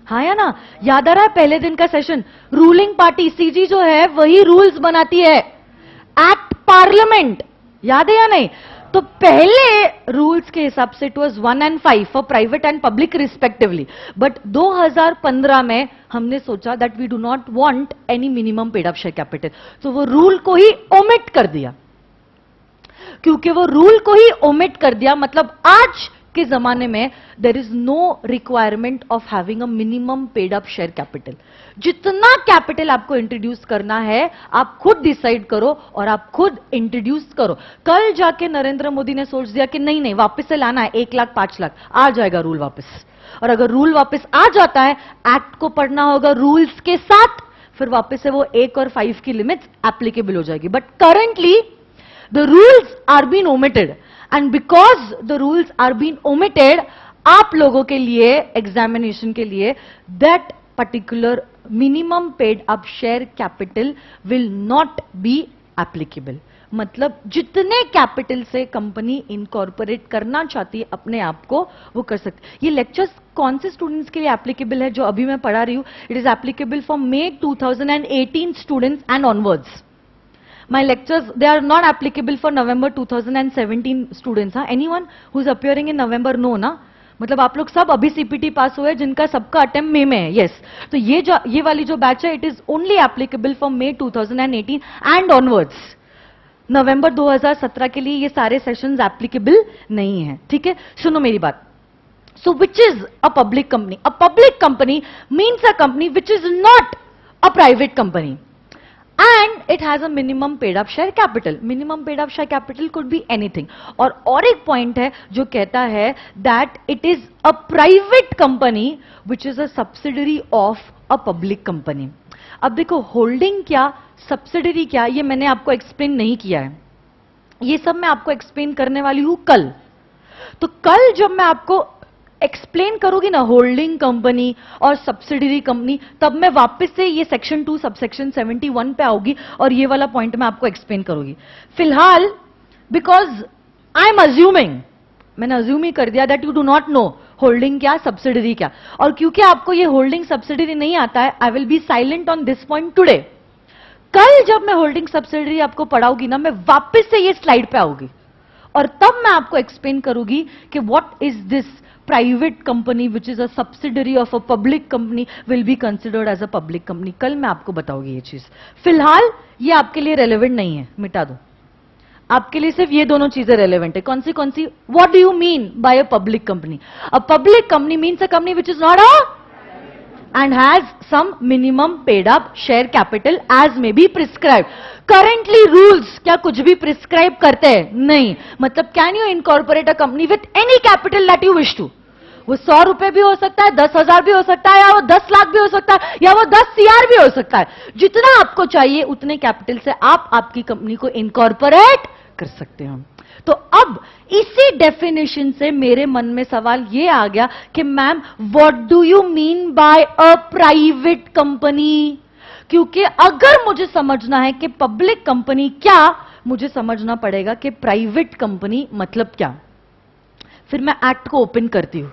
हाँ या ना? याद आ रहा है पहले दिन का सेशन? रूलिंग पार्टी सीजी जो है वही रूल्स बनाती है. एक्ट पार्लियामेंट, याद है या नहीं? तो पहले रूल्स के हिसाब से it was 1 and 5 for private and public respectively. But 2015 में हमने सोचा that we do not want any minimum paid up share capital, तो वो रूल को ही ओमिट कर दिया. क्योंकि वो रूल को ही ओमिट कर दिया मतलब आज के जमाने में there is no requirement of having a minimum paid up share capital. जितना कैपिटल आपको इंट्रोड्यूस करना है आप खुद डिसाइड करो और आप खुद इंट्रोड्यूस करो. कल जाके नरेंद्र मोदी ने सोच दिया कि नहीं नहीं वापस से लाना है 1 लाख 5 लाख, आ जाएगा रूल वापस. और अगर रूल वापस आ जाता है, एक्ट को पढ़ना होगा रूल्स के साथ, फिर वापस से वो 1 और 5 की लिमिट्स एप्लीकेबल हो जाएगी. But currently the rules are been omitted and because the rules are been omitted, आप लोगों के लिए एग्जामिनेशन के लिए that particular minimum paid up share capital will not be applicable. मतलब जितने कैपिटल से कंपनी इनकॉर्पोरेट करना चाहती है अपने आप को, वो कर सकती. ये लेक्चर्स कौन से स्टूडेंट्स के लिए एप्लीकेबल है जो अभी मैं पढ़ा रही हूं? It is applicable for May 2018 students and onwards. My lectures, they are not applicable for November 2017 students. हाँ, anyone who's appearing in November? No ना? मतलब आप लोग सब अभी सीपीटी पास हुए जिनका सबका अटेम्प्ट मई में है. यस, तो ये वाली जो बैच है it is only applicable for May 2018 and onwards. नवंबर 2017 के लिए ये सारे सेशंस एप्लीकेबल नहीं है. ठीक है, सुनो मेरी बात. So which is a public company? A public company means a company which is not a private company. And it has a minimum paid up share capital. Minimum paid up share capital could be anything. और एक point है जो कहता है that it is a private company which is a subsidiary of a public company. अब देखो holding क्या, subsidiary क्या, ये मैंने आपको एक्सप्लेन नहीं किया है. ये सब मैं आपको एक्सप्लेन करने वाली हूं कल. तो कल जब मैं आपको एक्सप्लेन करूंगी ना होल्डिंग कंपनी और सब्सिडरी कंपनी, तब मैं वापस से ये सेक्शन 2 सबसेक्शन 71 पे आऊंगी और ये वाला पॉइंट मैं आपको एक्सप्लेन करूंगी. फिलहाल बिकॉज आई एम अज्यूमिंग, मैंने अज्यूम ही कर दिया that you do not know holding क्या, सब्सिडरी क्या. और क्योंकि आपको ये होल्डिंग सब्सिडरी नहीं आता है, I will be silent on this point today. कल जब मैं होल्डिंग सब्सिडरी आपको पढ़ाऊंगी ना, मैं वापस से ये स्लाइड पे आऊंगी और तब मैं आपको एक्सप्लेन करूंगी कि what is this private company which is a subsidiary of a public company will be considered as a public company. कल मैं आपको बताऊंगी ये चीज. फिलहाल ये आपके लिए रेलेवेंट नहीं है, मिटा दो. आपके लिए सिर्फ ये दोनों चीजें रेलेवेंट है. कौन सी? What do you mean by a public company? A public company means a company which is not a and has some minimum paid up share capital as may be prescribed. Currently rules क्या कुछ भी prescribe करते हैं? नहीं. मतलब can you incorporate a company with any capital that you wish to? वो 100 रुपए भी हो सकता है, 10,000 भी हो सकता है, या वो 10 लाख भी हो सकता है, या वो 10 CR भी हो सकता है. जितना आपको चाहिए उतने कैपिटल से आप आपकी कंपनी को इनकॉर्पोरेट कर सकते हो. तो अब इसी डेफिनेशन से मेरे मन में सवाल ये आ गया कि ma'am what do you mean by a private company? क्योंकि अगर मुझे समझना है कि पब्लिक कंपनी क्या, मुझे समझना पड़ेगा कि प्राइवेट कंपनी मतलब क्या. फिर मैं एक्ट को ओपन करती हूं.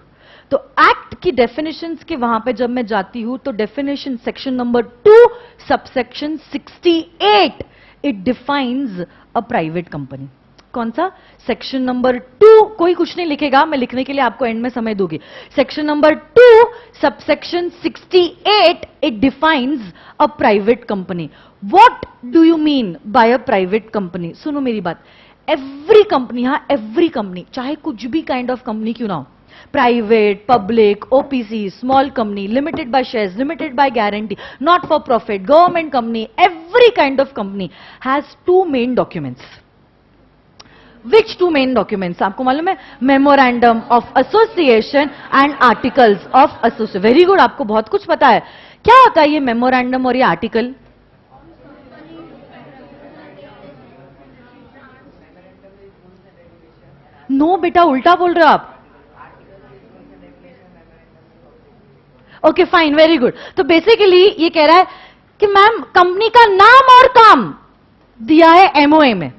तो एक्ट की डेफिनेशंस के वहां पे जब मैं जाती हूं तो definition section number 2 subsection 68 it defines a private company. कौन सा? Section number 2. कोई कुछ नहीं लिखेगा, मैं लिखने के लिए आपको एंड में समय दूंगी. Section number 2 subsection 68 it defines a private company. What do you mean by a private company? सुनो मेरी बात. एवरी कंपनी, हाँ एवरी कंपनी, चाहे कुछ भी काइंड ऑफ कंपनी क्यों ना हो, private, public, OPC, small company, limited by shares, limited by guarantee, not for profit, government company, every kind of company has two main documents. Which two main documents? आपको मालूम है? Memorandum of association and articles of association. Very good, आपको बहुत कुछ पता है. क्या होता है ये मेमोरेंडम और ये आर्टिकल? नो बेटा, उल्टा बोल रहे हो आप. Okay fine, very good. तो बेसिकली ये कह रहा है कि मैम कंपनी का नाम और काम दिया है एमओए में.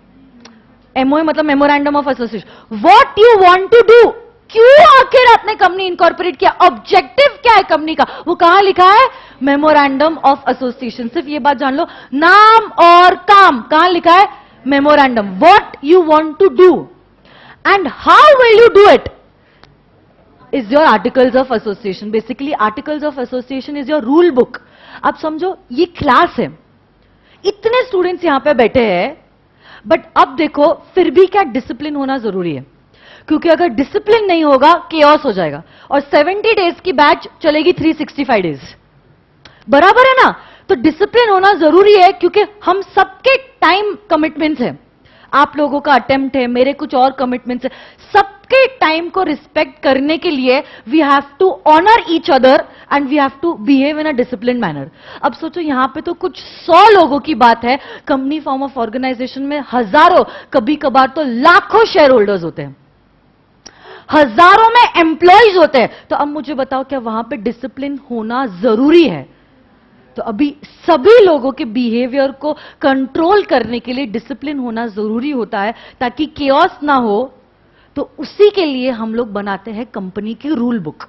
एमओए मतलब memorandum of association. What you want to do, क्यों आखिर आपने कंपनी इनकॉर्पोरेट किया, ऑब्जेक्टिव क्या है कंपनी का, वो कहां लिखा है? Memorandum of association. सिर्फ ये बात जान लो, नाम और काम कहां लिखा है? Memorandum. What you want to do and how will you do it is your articles of association. Basically articles of association is your rule book. आप समझो ये क्लास है, इतने स्टूडेंट्स यहां पे बैठे हैं, बट अब देखो फिर भी क्या डिसिप्लिन होना जरूरी है. क्योंकि अगर डिसिप्लिन नहीं होगा केओस हो जाएगा. और 70 डेज की बैच चलेगी 365 डेज. बराबर है ना? तो डिसिप्लिन होना जरूरी है क्योंकि हम सबके टाइम कमिटमेंट्स हैं. आप लोगों का अटेम्प्ट है, मेरे कुछ और कमिटमेंट्स है. सबके टाइम को रिस्पेक्ट करने के लिए we have to honour each other and we have to behave in a discipline manner. अब सोचो यहां पे तो कुछ 100 लोगों की बात है. कंपनी फॉर्म ऑफ ऑर्गेनाइजेशन में हजारों, कभी कभार तो लाखों शेयर होल्डर्स होते हैं, हजारों में एम्प्लॉयज होते हैं. तो अब मुझे बताओ क्या वहां पे डिसिप्लिन होना जरूरी है? तो अभी सभी लोगों के बिहेवियर को कंट्रोल करने के लिए डिसिप्लिन होना जरूरी होता है ताकि केओस ना हो. तो उसी के लिए हम लोग बनाते हैं कंपनी की रूल बुक.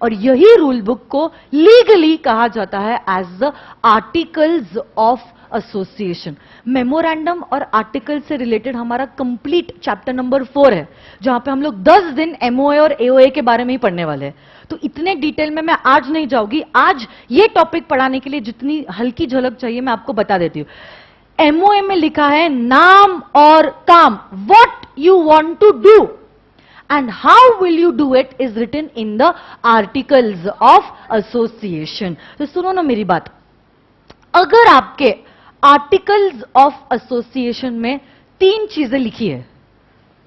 और यही रूल बुक को लीगली कहा जाता है as the articles of association. Memorandum और आर्टिकल से रिलेटेड हमारा कंप्लीट चैप्टर नंबर 4 है, जहां पे हम लोग 10 दिन एमओए और एओए के बारे में ही पढ़ने वाले हैं. तो इतने डिटेल में मैं आज नहीं जाऊंगी. आज ये टॉपिक पढ़ाने के लिए जितनी हल्की झलक चाहिए मैं आपको बता देती हूं. एमओए में लिखा है नाम और काम, what you want to do and how will you do it is written in the articles of association. तो सुनो ना मेरी बात. अगर आपके आर्टिकल्स ऑफ एसोसिएशन में 3 चीजें लिखी है,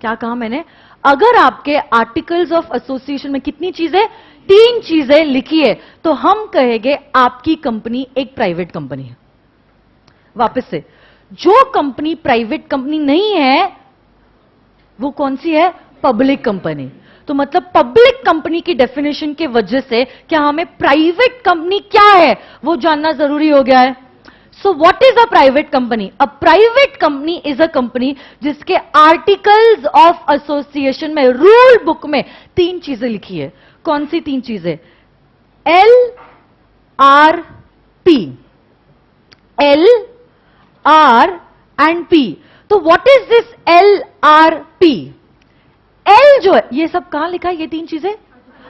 क्या कहा मैंने? अगर आपके आर्टिकल्स ऑफ एसोसिएशन में कितनी चीजें? 3 चीजें लिखी है, तो हम कहेंगे आपकी कंपनी एक प्राइवेट कंपनी है. वापस से, जो कंपनी प्राइवेट कंपनी नहीं है वो कौन सी है? Public company. तो मतलब पब्लिक कंपनी की डेफिनेशन की वजह से क्या हमें प्राइवेट कंपनी क्या है वो जानना जरूरी हो गया है. So what is a private company? A private company is a company जिसके आर्टिकल्स ऑफ एसोसिएशन में, रूल बुक में 3 चीजें लिखी है. कौन सी 3 चीजें? L R P. L R and P. तो what is this L R P? L जो है, ये सब कहां लिखा है? ये 3 चीजें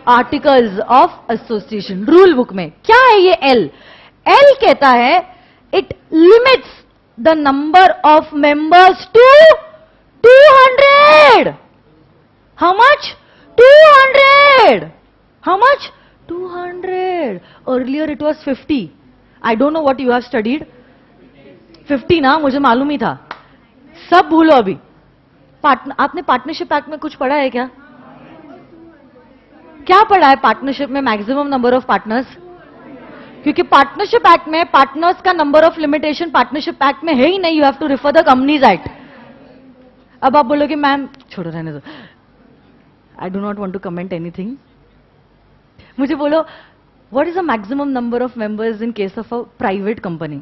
articles of association rule book में. क्या है ये एल? एल कहता है it limits the number of members to 200. How much? 200. How much? 200. 200. Earlier it was 50. I don't know what you have studied. 50 ना, मुझे मालूम ही था. सब भूलो अभी. आपने पार्टनरशिप एक्ट में कुछ पढ़ा है क्या? क्या पढ़ा है पार्टनरशिप में? Maximum number of partners. क्योंकि पार्टनरशिप एक्ट में पार्टनर्स का number of limitation partnership act में है ही नहीं. You have to refer the companies act. अब आप बोलोगे मैम छोड़ो, रहने दो. I do not want to comment anything. मुझे बोलो what is the maximum number of members in case of a private company?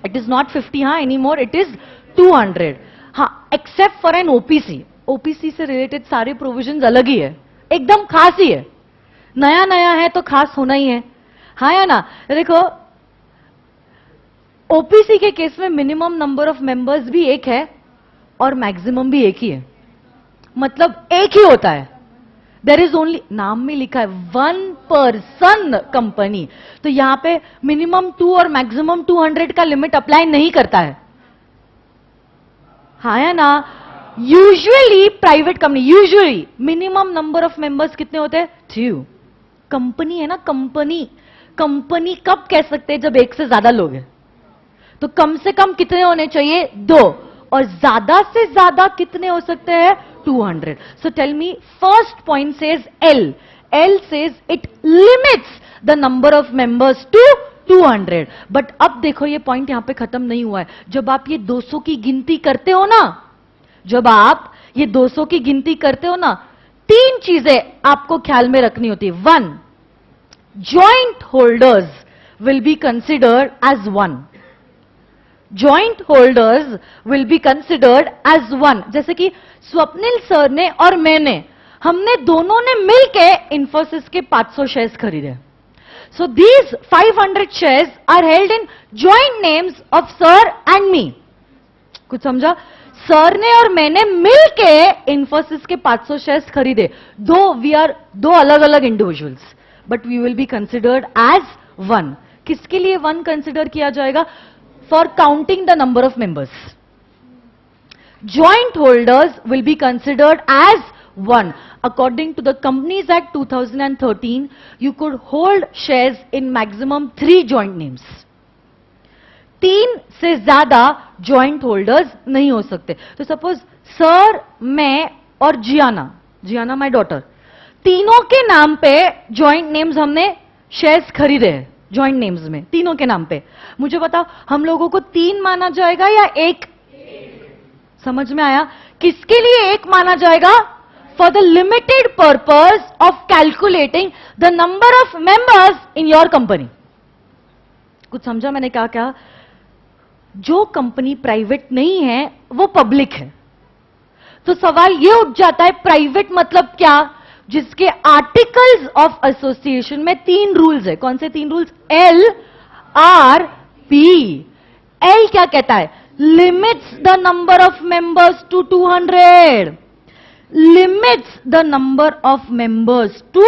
It is not 50 हाँ any more, it is 200. हाँ, except for an OPC. OPC से related सारे provisions अलग ही है, एकदम खास ही है. नया नया है तो खास होना ही है. हाँ या ना? देखो ओपीसी के केस में मिनिमम नंबर ऑफ मेंबर्स भी एक है और मैक्सिमम भी एक ही है. मतलब एक ही होता है. देर इज ओनली, नाम में लिखा है 1 पर्सन कंपनी. तो यहां पे मिनिमम 2 और मैक्सिमम 200 का लिमिट अप्लाई नहीं करता है. हाँ या ना? Usually private company, usually minimum number of members कितने होते हैं? 2. कंपनी है ना, कंपनी. कंपनी कब कह सकते हैं? जब एक से ज्यादा लोग हैं. तो कम से कम कितने होने चाहिए? 2. और ज्यादा से ज्यादा कितने हो सकते हैं? 200. So tell me, first point says L. L says it limits the number of members to 200. But अब देखो ये पॉइंट यहां पे खत्म नहीं हुआ है. जब आप ये 200 की गिनती करते हो ना, जब आप ये 200 की गिनती करते हो ना, 3 चीजें आपको ख्याल में रखनी होती है. 1, joint holders will be considered as 1. Joint holders will be considered as 1. जैसे कि स्वप्निल सर ने और मैंने, हमने दोनों ने मिलके इन्फोसिस के 500 शेयर्स खरीदे. So these 500 shares are held in joint names of sir and me. कुछ समझा? सर ने और मैंने मिलके इन्फोसिस के 500 शेयर्स खरीदे. दो वी आर दो अलग अलग individuals, but we will be considered as 1. किसके लिए 1 कंसिडर किया जाएगा? For counting the number of members. Joint holders will be considered as 1. According to the Companies Act 2013, you could hold shares in maximum 3 joint names. 3 से ज्यादा joint holders नहीं हो सकते. तो सपोज सर, मैं और जियाना माय डॉटर, तीनों के नाम पे joint names हमने शेयर्स खरीदे हैं. joint names में तीनों के नाम पे. मुझे बताओ हम लोगों को 3 माना जाएगा या 1? समझ में आया? किसके लिए 1 माना जाएगा? For the limited purpose of calculating the number of members in your company. कुछ समझा मैंने क्या कहा? जो कंपनी प्राइवेट नहीं है वो पब्लिक है. तो सवाल ये उठ जाता है प्राइवेट मतलब क्या? जिसके आर्टिकल्स ऑफ एसोसिएशन में 3 रूल्स है. कौन से 3 rules? L, R, P. L क्या कहता है? limits the number of members to 200. Limits the number of members to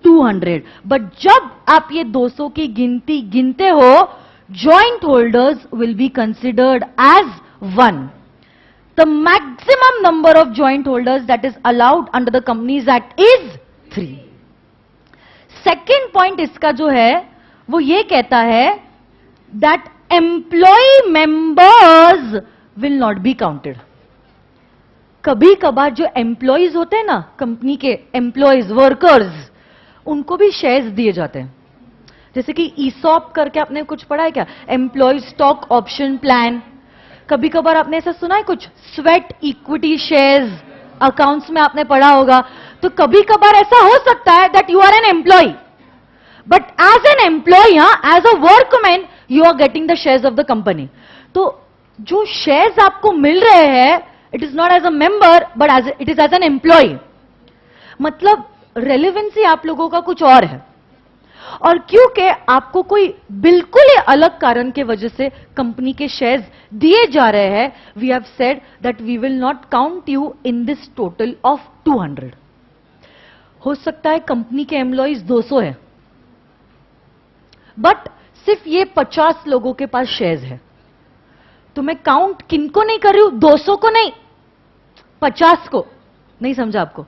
200. But जब आप ये 200 की गिनती गिनते हो, joint holders will be considered as 1. The maximum number of joint holders that is allowed under the Companies Act is 3. Second point इसका जो है वो ये कहता है that employee members will not be counted. कभी कभार जो एम्प्लॉइज होते हैं ना, कंपनी के एम्प्लॉइज, वर्कर्स, उनको भी शेयर्स दिए जाते हैं. जैसे कि ईसॉप करके आपने कुछ पढ़ा है क्या? Employ stock option plan. कभी कभार आपने ऐसा सुना है कुछ? स्वेट इक्विटी शेयर्स अकाउंट्स में आपने पढ़ा होगा. तो कभी कभार ऐसा हो सकता है that you are an employ, but as an employ, as a workman, you are getting the shares of the company. तो जो शेयर्स आपको मिल रहे हैं, it is not as a member but it is as an employ. मतलब relevancy आप लोगों का कुछ और है. और क्योंकि आपको कोई बिल्कुल ही अलग कारण के वजह से कंपनी के शेयर्स दिए जा रहे हैं, we have said that we will not count you in this total of 200. हो सकता है कंपनी के एम्प्लॉइज 200 है, बट सिर्फ ये 50 लोगों के पास शेयर्स है. तो मैं काउंट किनको नहीं कर रही हूं? 200 को नहीं, 50 को. नहीं समझा आपको?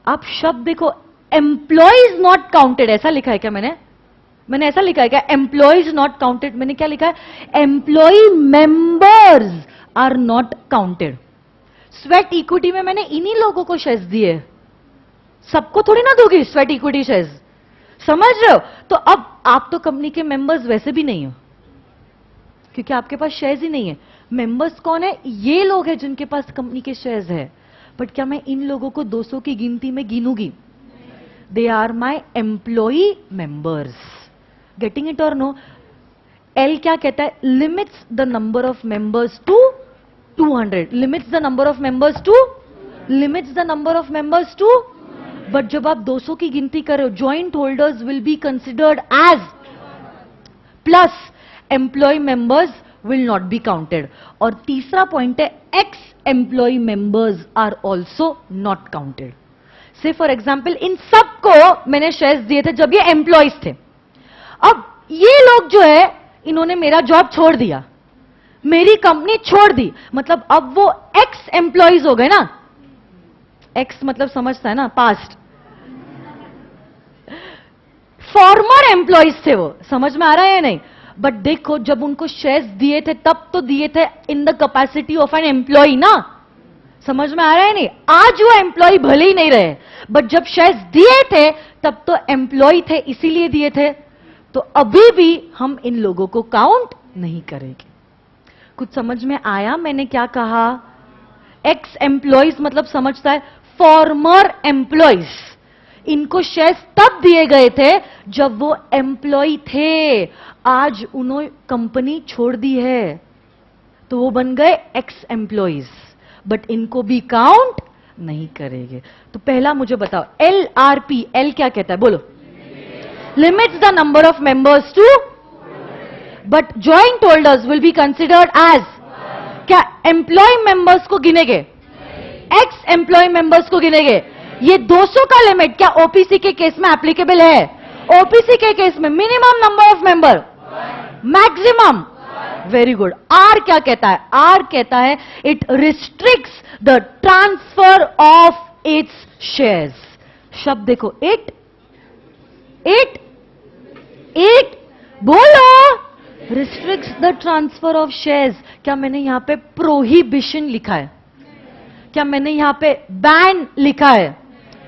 आप शब्द देखो, एम्प्लॉइज नॉट काउंटेड, ऐसा लिखा है क्या? मैंने ऐसा लिखा है क्या? Employees not counted. मैंने क्या लिखा है? Employee members are not counted. Sweat equity में मैंने इन्हीं लोगों को शेयर्स दिए, सबको थोड़ी ना दोगी स्वेट इक्विटी शेयर्स, समझ रहे हो? तो अब आप तो कंपनी के मेंबर्स वैसे भी नहीं हो, क्योंकि आपके पास शेयर्स ही नहीं है। मेंबर्स कौन है? ये लोग हैं जिनके पास कंपनी के शेयर्स है। बट क्या मैं इन लोगों को 200 की गिनती में गिनूंगी? They are my employee members. Getting it or no? L क्या कहता है? Limits the number of members to 200। Limits the number of members to, limits the number of members to. But जब आप 200 की गिनती कर रहे हो, joint holders will be considered as, plus employee members will not be counted. और तीसरा point है, ex employee members are also not counted. Say for example इन सबको मैंने शेयर्स दिए थे जब ये एम्प्लॉयज थे। अब ये लोग जो है, इन्होंने मेरा जॉब छोड़ दिया, मेरी कंपनी छोड़ दी, मतलब अब वो एक्स एम्प्लॉयज हो गए ना। एक्स मतलब समझता है ना, पास्ट। फॉर्मर एम्प्लॉयज थे वो, समझ में आ रहा है या नहीं? बट देखो, जब उनको शेयर्स दिए थे तब तो दिए थे in the capacity of an employee ना, समझ में आ रहा है नहीं? आज वो एम्प्लॉय भले ही नहीं रहे, बट जब शेयर्स दिए थे तब तो एम्प्लॉय थे, इसीलिए दिए थे। तो अभी भी हम इन लोगों को काउंट नहीं करेंगे। कुछ समझ में आया मैंने क्या कहा? एक्स एम्प्लॉयज मतलब समझता है फॉर्मर एम्प्लॉयज, इनको शेयर्स तब दिए गए थे जब वो एम्प्लॉय थे, आज उन्होंने कंपनी छोड़ दी है तो वो बन गए एक्स एम्प्लॉयज, बट इनको भी काउंट नहीं करेंगे। तो पहला मुझे बताओ, LRP, एल क्या कहता है? बोलो। Limits the number of members to, but joint holders will be considered as, क्या एम्प्लॉय मेंबर्स को गिनेगे? एक्स एम्प्लॉय मेंबर्स को गिनेगे। ये 200 का लिमिट क्या ओपीसी के केस में एप्लीकेबल है? ओपीसी के केस में minimum number of member, maximum. Very good. R क्या कहता है? आर कहता है it restricts the transfer of its shares. शब्द देखो, इट बोलो, restricts the transfer of shares. क्या मैंने यहां पे प्रोहिबिशन लिखा है? क्या मैंने यहां पे बैन लिखा है?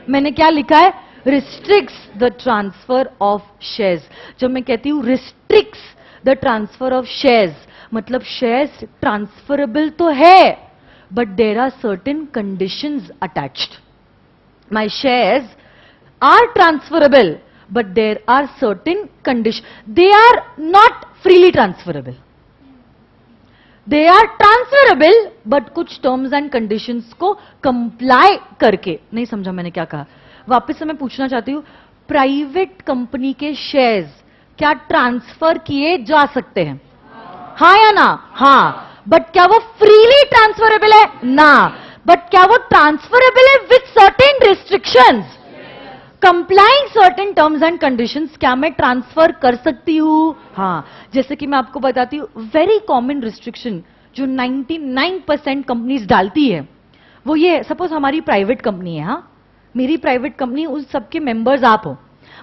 मैंने क्या लिखा है? Restricts the transfer of shares. जब मैं कहती हूं restricts the transfer of shares, मतलब शेयर्स ट्रांसफरेबल तो है, but there are certain conditions attached. My shares are transferable, but there are certain conditions. They are not freely transferable. They are transferable, but कुछ terms and conditions को comply करके। नहीं समझा मैंने क्या कहा? वापस से मैं पूछना चाहती हूं, प्राइवेट कंपनी के शेयर्स क्या ट्रांसफर किए जा सकते हैं? हाँ या ना? हाँ। बट क्या वो फ्रीली ट्रांसफरेबल है? ना। बट क्या वो ट्रांसफरेबल है with certain restrictions? Complying certain terms and conditions. क्या मैं ट्रांसफर कर सकती हूं? हाँ। जैसे कि मैं आपको बताती हूं, वेरी कॉमन रिस्ट्रिक्शन जो 99% कंपनीज डालती है वो ये, सपोज हमारी प्राइवेट कंपनी है, हाँ, मेरी प्राइवेट कंपनी, उन सबके मेंबर्स आप हो,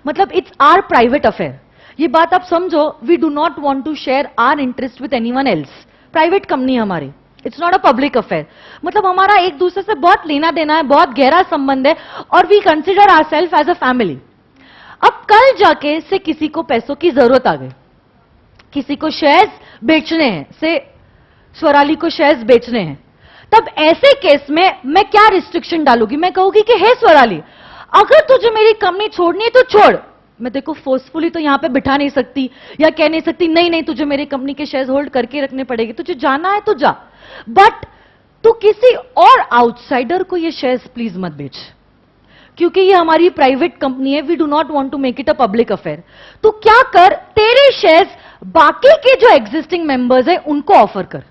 मतलब इट्स आर प्राइवेट अफेयर। ये बात आप समझो, we do not want to share our interest with anyone else. Private company हमारी, it's not a public affair, मतलब हमारा एक दूसरे से बहुत लेना देना है, बहुत गहरा संबंध है, और we consider ourself as a family. अब कल जाके से किसी को पैसों की जरूरत आ गई, किसी को शेयर्स बेचने हैं, से स्वराली को शेयर्स बेचने हैं, तब ऐसे केस में मैं क्या रिस्ट्रिक्शन डालूंगी? मैं कहूंगी कि हे स्वराली, अगर तुझे मेरी कंपनी छोड़नी है तो छोड़, मैं देखो फोर्सफुली तो यहां पे बिठा नहीं सकती या कह नहीं सकती नहीं नहीं तुझे मेरी कंपनी के शेयर्स होल्ड करके रखने पड़ेगी, तुझे जाना है तो जा, बट तू किसी और आउटसाइडर को ये शेयर्स प्लीज मत बेच, क्योंकि ये हमारी प्राइवेट कंपनी है, we do not want to make it a public affair. तो क्या कर, तेरे शेयर्स बाकी के जो एग्जिस्टिंग मेंबर्स है उनको ऑफर कर,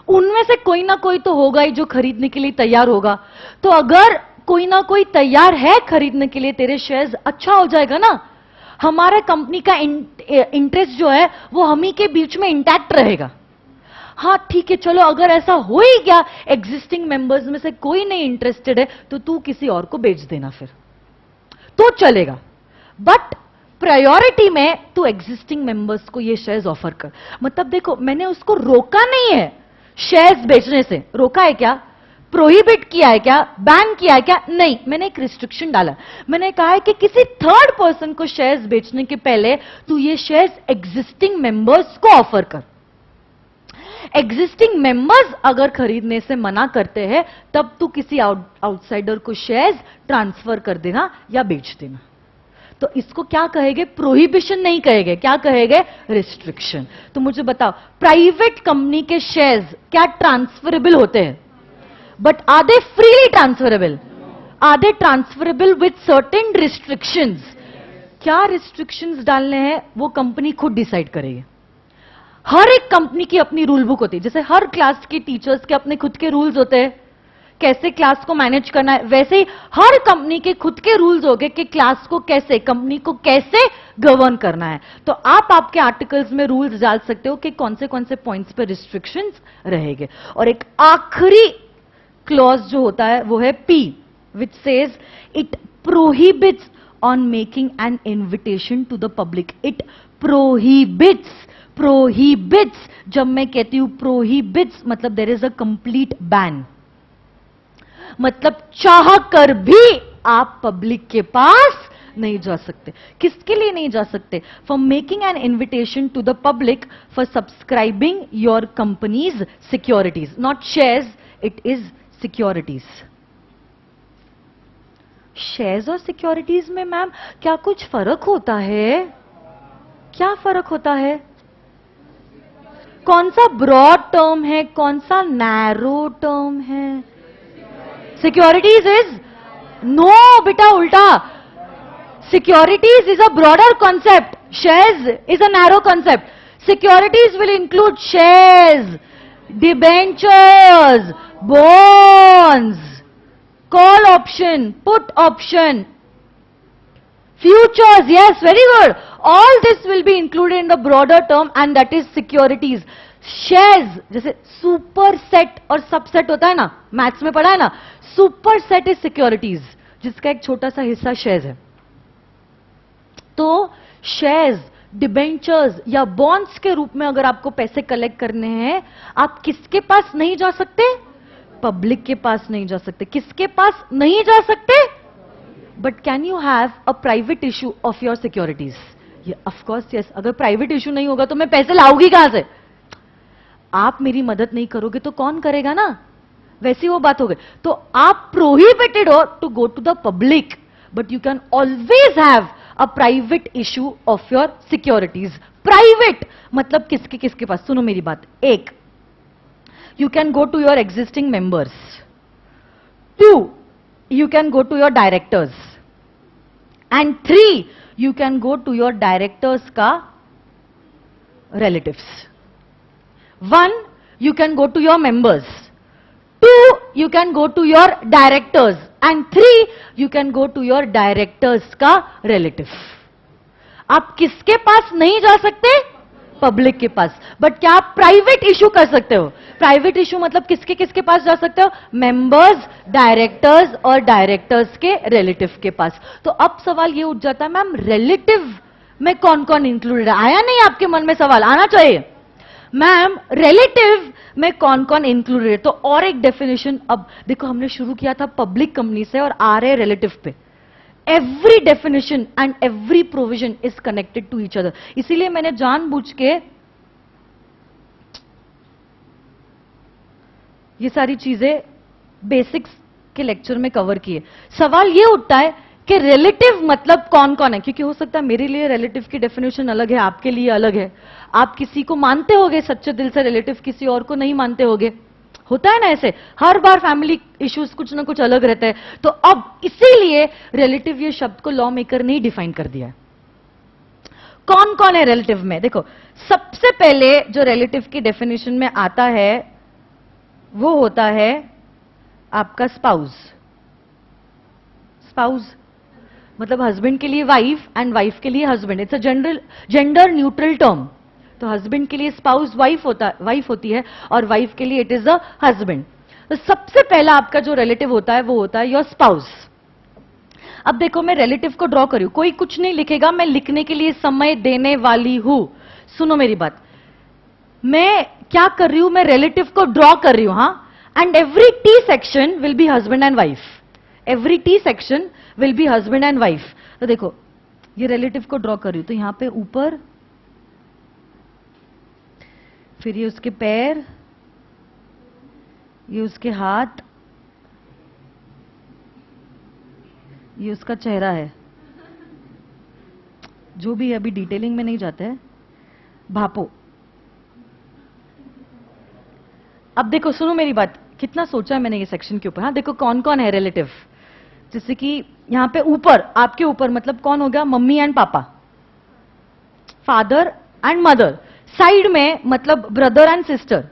उनमें से कोई ना कोई तो होगा ही जो खरीदने के लिए तैयार होगा। तो अगर कोई ना कोई तैयार है खरीदने के लिए तेरे शेयर्स, अच्छा हो जाएगा ना, हमारा कंपनी का इंटरेस्ट जो है वो हम ही के बीच में इंटैक्ट रहेगा। हाँ ठीक है, चलो अगर ऐसा हो ही गया, एग्जिस्टिंग मेंबर्स में से कोई नहीं इंटरेस्टेड है, तो तू किसी और को बेच देना फिर, तो चलेगा, बट प्रायोरिटी में तू एग्जिस्टिंग मेंबर्स को ये शेयर्स ऑफर कर। मतलब देखो, मैंने उसको रोका नहीं है शेयर्स बेचने से, रोका है क्या, प्रोहिबिट किया है क्या, बैन किया है क्या, नहीं, मैंने एक रिस्ट्रिक्शन डाला। मैंने कहा है कि किसी थर्ड पर्सन को शेयर्स बेचने के पहले तू ये शेयर्स एग्जिस्टिंग मेंबर्स को ऑफर कर। एग्जिस्टिंग मेंबर्स अगर खरीदने से मना करते हैं तब तू किसी आउटसाइडर को शेयर्स ट्रांसफर कर देना या बेच देना। तो इसको क्या कहेंगे, प्रोहिबिशन नहीं कहेंगे, क्या कहेंगे, रिस्ट्रिक्शन। तो मुझे बताओ, प्राइवेट कंपनी के शेयर्स क्या ट्रांसफरेबल होते हैं, but are they freely transferable, are they transferable with certain restrictions. क्या रिस्ट्रिक्शंस डालने हैं वो कंपनी खुद डिसाइड करेगी। हर एक कंपनी की अपनी रूल बुक होती है, जैसे हर क्लास के टीचर्स के अपने खुद के रूल्स होते हैं कैसे क्लास को मैनेज करना है, वैसे ही हर कंपनी के खुद के रूल्स होंगे कि क्लास को कैसे, कंपनी को कैसे गवर्न करना है। तो आप आपके आर्टिकल्स में रूल्स डाल सकते हो कि कौन से पॉइंट्स पे रिस्ट्रिक्शंस रहेंगे। और एक आखिरी क्लॉज जो होता है वो है P, which says it prohibits on making an invitation to the public. It prohibits, prohibits, जब मैं कहती हूं प्रोहिबिट्स मतलब there is a complete ban, मतलब चाह कर भी आप पब्लिक के पास नहीं जा सकते। किसके लिए नहीं जा सकते, for making an invitation to the public for subscribing your companies securities, not shares, it is securities. Shares और सिक्योरिटीज में मैम क्या कुछ फर्क होता है, क्या फर्क होता है, कौन सा ब्रॉड टर्म है, कौन सा नैरो टर्म है। सिक्योरिटीज इज, नो बेटा उल्टा, securities is a broader concept, shares is a narrow concept. Securities will include shares, debentures, bonds, call option, put option, futures, yes, very good. All this will be included in the broader term and that is securities. Shares, जैसे super set और subset होता है ना, maths में पढ़ा है ना, super set is securities, जिसका एक छोटा सा हिस्सा शेयर्स है। तो शेयर्स, डिबेंचर्स या बॉन्ड्स के रूप में अगर आपको पैसे कलेक्ट करने हैं, आप किसके पास नहीं जा सकते, पब्लिक के पास नहीं जा सकते। किसके पास नहीं जा सकते, but can you have a private issue of your securities, ये ऑफ कोर्स यस। अगर प्राइवेट इशू नहीं होगा तो मैं पैसे लाऊंगी कहां से, आप मेरी मदद नहीं करोगे तो कौन करेगा ना, वैसी वो बात हो गई। तो आप प्रोहिबिटेड हो to go to the public, but you can always have a private issue of your securities. Private मतलब किसके किसके पास, सुनो मेरी बात, एक, you can go to your existing members. 2, you can go to your directors. And 3, you can go to your directors ka relatives. 1, you can go to your members. 2, you can go to your directors. And 3, you can go to your directors का relative. आप किसके पास नहीं जा सकते, public के पास, but क्या आप private issue कर सकते हो। प्राइवेट इशू मतलब किसके किसके पास जा सकते हो, मेंबर्स, डायरेक्टर्स और डायरेक्टर्स के रिलेटिव के पास। तो अब सवाल ये उठ जाता है, मैम रिलेटिव में कौन कौन इंक्लूडेड है, आया नहीं आपके मन में सवाल, आना चाहिए मैम, रिलेटिव में कौन कौन इंक्लूडेड है। तो और एक डेफिनेशन, अब देखो हमने शुरू किया था पब्लिक कंपनी से और आ रहे रिलेटिव पे। Every definition and every provision is connected to each other. इसीलिए मैंने जानबूझ के ये सारी चीजें बेसिक्स के लेक्चर में कवर किए। सवाल ये उठता है कि रिलेटिव मतलब कौन कौन है, क्योंकि हो सकता है मेरे लिए रिलेटिव की डेफिनेशन अलग है, आपके लिए अलग है। आप किसी को मानते होगे सच्चे दिल से रिलेटिव, किसी और को नहीं मानते होगे, होता है ना ऐसे, हर बार फैमिली इश्यूज कुछ ना कुछ अलग रहता है। तो अब इसीलिए रिलेटिव ये शब्द को लॉ मेकर ने डिफाइन कर दिया है। कौन कौन है रिलेटिव में, देखो सबसे पहले जो रिलेटिव की डेफिनेशन में आता है वो होता है आपका स्पाउस। स्पाउस मतलब हस्बैंड के लिए वाइफ एंड वाइफ के लिए husband, it's a gender neutral term. तो हस्बैंड के लिए स्पाउस वाइफ होती है और वाइफ के लिए इट इज अ हस्बैंड। तो सबसे पहला आपका जो रिलेटिव होता है वो होता है योर स्पाउस। अब देखो मैं रिलेटिव को ड्रॉ कर रही हूं, कोई कुछ नहीं लिखेगा, मैं लिखने के लिए समय देने वाली हूं। सुनो मेरी बात, मैं क्या कर रही हूं, मैं रिलेटिव को ड्रॉ कर रही हूं, हां, and every T section will be husband and wife, every T section will be husband and wife. तो देखो ये रिलेटिव को ड्रॉ कर रही हूं, तो यहां पे ऊपर, फिर ये उसके पैर, ये उसके हाथ, ये उसका चेहरा है, जो भी अभी डिटेलिंग में नहीं जाते हैं, भापो। अब देखो सुनो मेरी बात, कितना सोचा है मैंने ये सेक्शन के ऊपर। हाँ देखो कौन कौन है रिलेटिव, जैसे कि यहां पे ऊपर, आपके ऊपर मतलब कौन हो गया, मम्मी एंड पापा, फादर एंड मदर। साइड में मतलब ब्रदर एंड सिस्टर।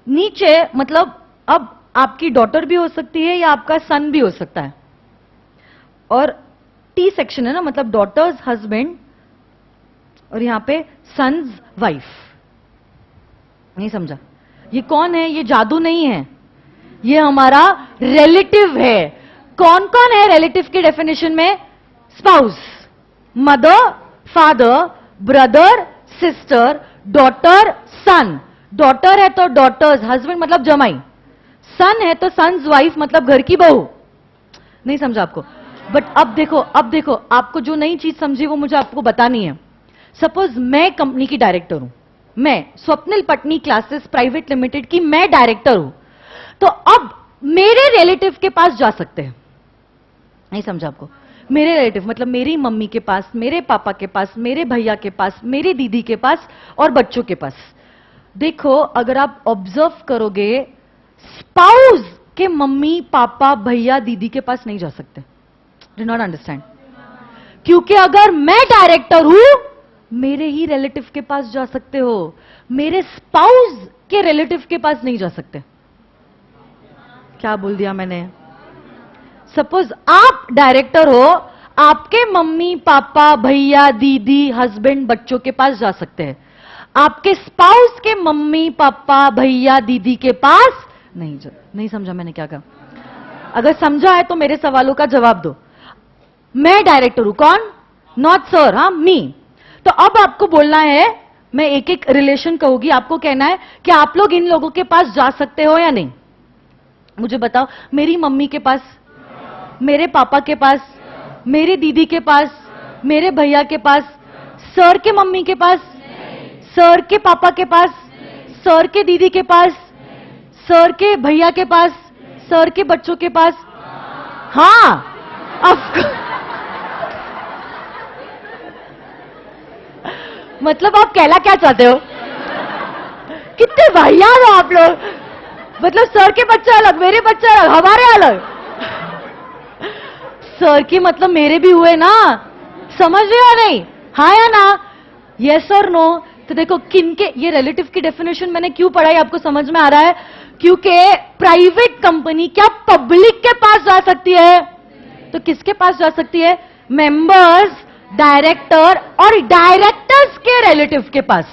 नीचे मतलब अब आपकी डॉटर भी हो सकती है या आपका सन भी हो सकता है। और टी सेक्शन है ना, मतलब डॉटर्स हस्बैंड, और यहां पे सन्स वाइफ। नहीं समझा? ये कौन है? ये जादू नहीं है, ये हमारा रिलेटिव है। कौन कौन है रिलेटिव की डेफिनेशन में? Spouse, mother, father, brother, sister, daughter, son. Daughter है तो डॉटर्स हस्बैंड मतलब जमाई, सन है तो सन्स वाइफ मतलब घर की बहू। नहीं समझा आपको? बट अब देखो आपको जो नई चीज समझी वो मुझे आपको बतानी है। सपोज मैं कंपनी की डायरेक्टर हूं, मैं Swapnil Patni classes private limited की मैं डायरेक्टर हूं, तो अब मेरे रिलेटिव के पास जा सकते हैं। नहीं समझा आपको? मेरे रिलेटिव मतलब मेरी मम्मी के पास, मेरे पापा के पास, मेरे भैया के पास, मेरी दीदी के पास और बच्चों के पास। देखो अगर आप ऑब्जर्व करोगे, स्पाउस के मम्मी पापा भैया दीदी के पास नहीं जा सकते। Do not understand? क्योंकि अगर मैं डायरेक्टर हूं, मेरे ही रिलेटिव के पास जा सकते हो, मेरे स्पाउस के रिलेटिव के पास नहीं जा सकते। क्या बोल दिया मैंने? सपोज आप डायरेक्टर हो, आपके मम्मी पापा भैया दीदी हस्बैंड बच्चों के पास जा सकते हैं, आपके स्पाउस के मम्मी पापा भैया दीदी के पास नहीं समझा मैंने क्या कहा? अगर समझा है तो मेरे सवालों का जवाब दो। मैं डायरेक्टर हूं, कौन? नॉट सर, हाँ मी। तो अब आपको बोलना है, मैं एक एक रिलेशन कहूंगी, आपको कहना है कि आप लोग इन लोगों के पास जा सकते हो या नहीं। मुझे बताओ, मेरी मम्मी के पास, मेरे पापा के पास, मेरी दीदी के पास, मेरे भैया के पास, सर के मम्मी के पास, सर के पापा के पास, सर के दीदी के पास, सर के भैया के पास, सर के बच्चों के पास। हाँ मतलब आप कहना क्या चाहते हो? कितने वाहियात हो आप लोग। मतलब सर के बच्चे अलग, मेरे बच्चे अलग, हमारे अलग। सर की मतलब मेरे भी हुए ना, समझ रहे हो नहीं? हाँ या ना? यस और नो? तो देखो किनके, ये रिलेटिव की डेफिनेशन मैंने क्यों पढ़ाई, आपको समझ में आ रहा है? क्योंकि प्राइवेट कंपनी क्या पब्लिक के पास जा सकती है? तो किसके पास जा सकती है? मेंबर्स, डायरेक्टर और डायरेक्टर्स के रिलेटिव के पास।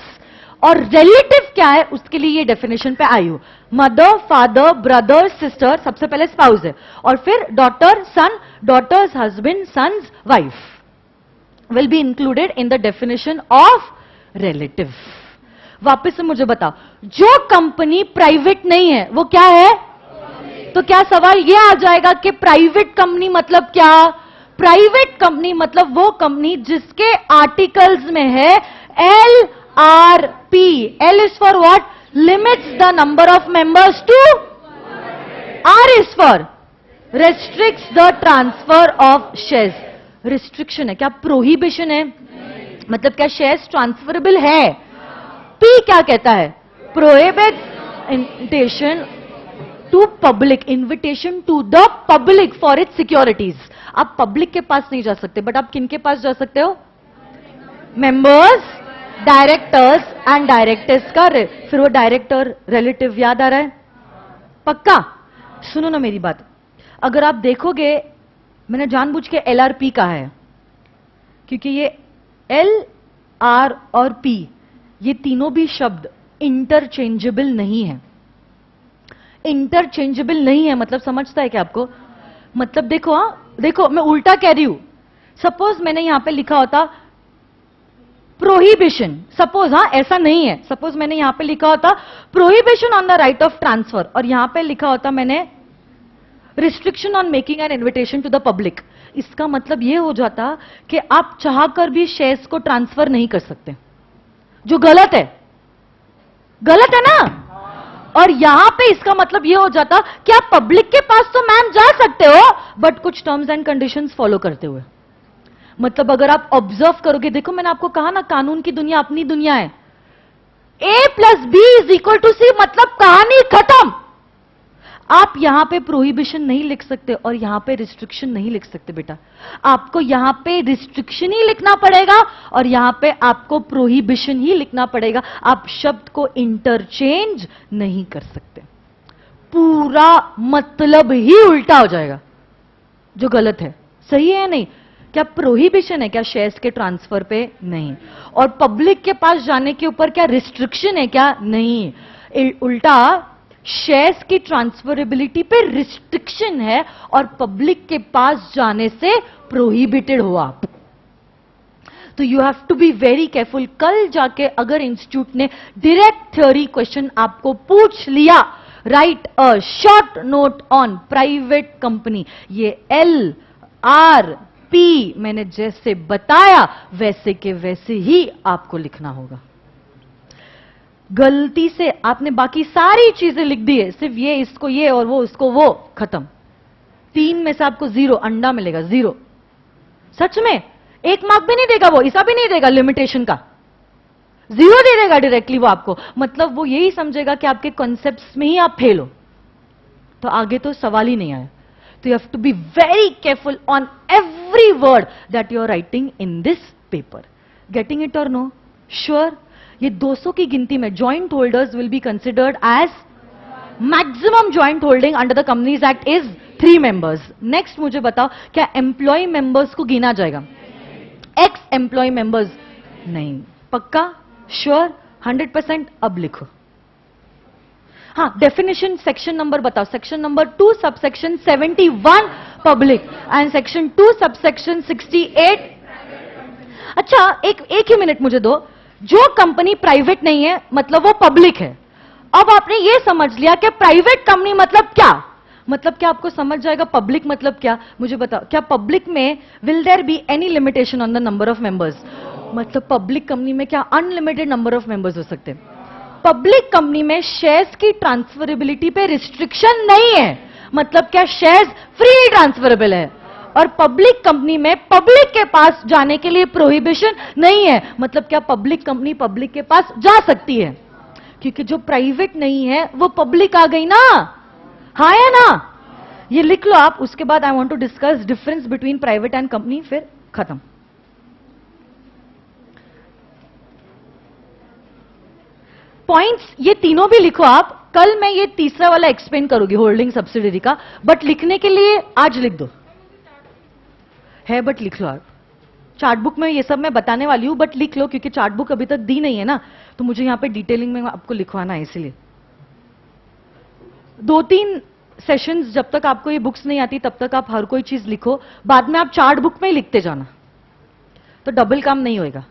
और रिलेटिव क्या है उसके लिए ये डेफिनेशन पे आई हूं। मदर, फादर, ब्रदर, सिस्टर, सबसे पहले स्पाउस है, और फिर daughter, son, daughter's husband, son's wife will be included in the definition of relative. वापस से मुझे बताओ, जो कंपनी प्राइवेट नहीं है वो क्या है? तो क्या सवाल ये आ जाएगा कि प्राइवेट कंपनी मतलब क्या? प्राइवेट कंपनी मतलब वो कंपनी जिसके आर्टिकल्स में है LRP। L is for what? Limits the number of members to? R is for restricts the transfer of shares। Restriction है क्या? प्रोहिबिशन है? मतलब क्या शेयर्स ट्रांसफरेबल है? P क्या कहता है? Prohibits invitation to public, invitation to the public for its securities. आप पब्लिक के पास नहीं जा सकते, बट आप किन के पास जा सकते हो? मेंबर्स, डायरेक्टर्स एंड डायरेक्टर्स का। फिर वो डायरेक्टर रिलेटिव याद आ रहा है? पक्का? सुनो ना मेरी बात, अगर आप देखोगे, मैंने जानबूझ के LRP कहा है क्योंकि ये L, R और P ये तीनों भी शब्द इंटरचेंजेबल नहीं है। इंटरचेंजेबल नहीं है, मतलब समझता है क्या आपको? मतलब देखो, देखो मैं उल्टा कह रही हूं। सपोज मैंने यहां पे लिखा होता प्रोहिबिशन, सपोज, ऐसा नहीं है, सपोज मैंने यहां पे लिखा होता prohibition on the right of transfer, और यहां पे लिखा होता मैंने restriction on making an invitation to the public. इसका मतलब यह हो जाता कि आप चाहकर भी शेयर्स को ट्रांसफर नहीं कर सकते, जो गलत है, गलत है ना? और यहां पे इसका मतलब यह हो जाता कि आप पब्लिक के पास तो मैम जा सकते हो, बट कुछ टर्म्स एंड कंडीशंस फॉलो करते हुए। मतलब अगर आप ऑब्जर्व करोगे, देखो मैंने आपको कहा ना, कानून की दुनिया अपनी दुनिया है। A+B=C, मतलब कहानी खत्म। आप यहां पे प्रोहिबिशन नहीं लिख सकते और यहां पे रिस्ट्रिक्शन नहीं लिख सकते बेटा। आपको यहां पे रिस्ट्रिक्शन ही लिखना पड़ेगा और यहां पे आपको प्रोहिबिशन ही लिखना पड़ेगा। आप शब्द को इंटरचेंज नहीं कर सकते, पूरा मतलब ही उल्टा हो जाएगा, जो गलत है। सही है या नहीं? क्या प्रोहिबिशन है क्या शेयर्स के ट्रांसफर पे? नहीं। और पब्लिक के पास जाने के ऊपर क्या रिस्ट्रिक्शन है क्या? नहीं। उल्टा शेयर्स की ट्रांसफरेबिलिटी पे रिस्ट्रिक्शन है और पब्लिक के पास जाने से प्रोहिबिटेड हो आप। तो you have to be very careful. कल जाके अगर इंस्टीट्यूट ने डायरेक्ट थ्योरी क्वेश्चन आपको पूछ लिया, right a short note on private company, ये LRP मैंने जैसे बताया वैसे के वैसे ही आपको लिखना होगा। गलती से आपने बाकी सारी चीजें लिख दी है, सिर्फ ये इसको ये और वो उसको वो, खत्म। 3 में से आपको 0 अंडा मिलेगा, 0। सच में 1 मार्क भी नहीं देगा वो, ऐसा भी नहीं देगा लिमिटेशन का, 0 दे देगा डायरेक्टली वो आपको। मतलब वो यही समझेगा कि आपके कॉन्सेप्ट्स में ही आप फेल हो, तो आगे तो सवाल ही नहीं आया। तो you have to be very careful on every word that you are writing in this paper. Getting it or no? Sure? ये 200 की गिनती में joint holders will be considered as maximum joint holding under the companies act is 3 members. Next मुझे बताओ, क्या employee members को गिना जाएगा? एक्स एम्प्लॉय मेंबर्स नहीं। पक्का? श्योर? 100%? अब लिखो। हाँ, डेफिनेशन सेक्शन नंबर बताओ। Section number 2 subsection 71 public and section 2 subsection 68। अच्छा, एक ही मिनट मुझे दो। जो कंपनी प्राइवेट नहीं है मतलब वो पब्लिक है। अब आपने ये समझ लिया कि प्राइवेट कंपनी मतलब क्या? मतलब क्या आपको समझ जाएगा पब्लिक मतलब क्या? मुझे बताओ, क्या पब्लिक में will there be any limitation on the number of members? मतलब पब्लिक कंपनी में क्या अनलिमिटेड नंबर ऑफ मेंबर्स हो सकते हैं? पब्लिक कंपनी में शेयर्स की ट्रांसफरेबिलिटी पे रिस्ट्रिक्शन नहीं है। मतलब क्या शेयर्स फ्री ट्रांसफरेबल है। और पब्लिक कंपनी में पब्लिक के पास जाने के लिए प्रोहिबिशन नहीं है। मतलब क्या पब्लिक कंपनी पब्लिक के पास जा सकती है, क्योंकि जो प्राइवेट नहीं है वो पब्लिक आ गई ना। हाँ या ना? ये लिख लो आप। उसके बाद I want to discuss difference between private and company, फिर खत्म। पॉइंट्स ये तीनों भी लिखो आप। कल मैं ये तीसरा वाला एक्सप्लेन करूंगी होल्डिंग सब्सिडरी का, बट लिखने के लिए आज लिख दो है, बट लिख लो आप। चार्ट बुक में ये सब मैं बताने वाली हूं, बट लिख लो, क्योंकि चार्ट बुक अभी तक दी नहीं है ना, तो मुझे यहां पे डिटेलिंग में आपको लिखवाना है। इसलिए 2-3 सेशंस जब तक आपको ये बुक्स नहीं आती तब तक आप हर कोई चीज लिखो, बाद में आप चार्ट बुक में ही लिखते जाना, तो डबल काम नहीं होएगा।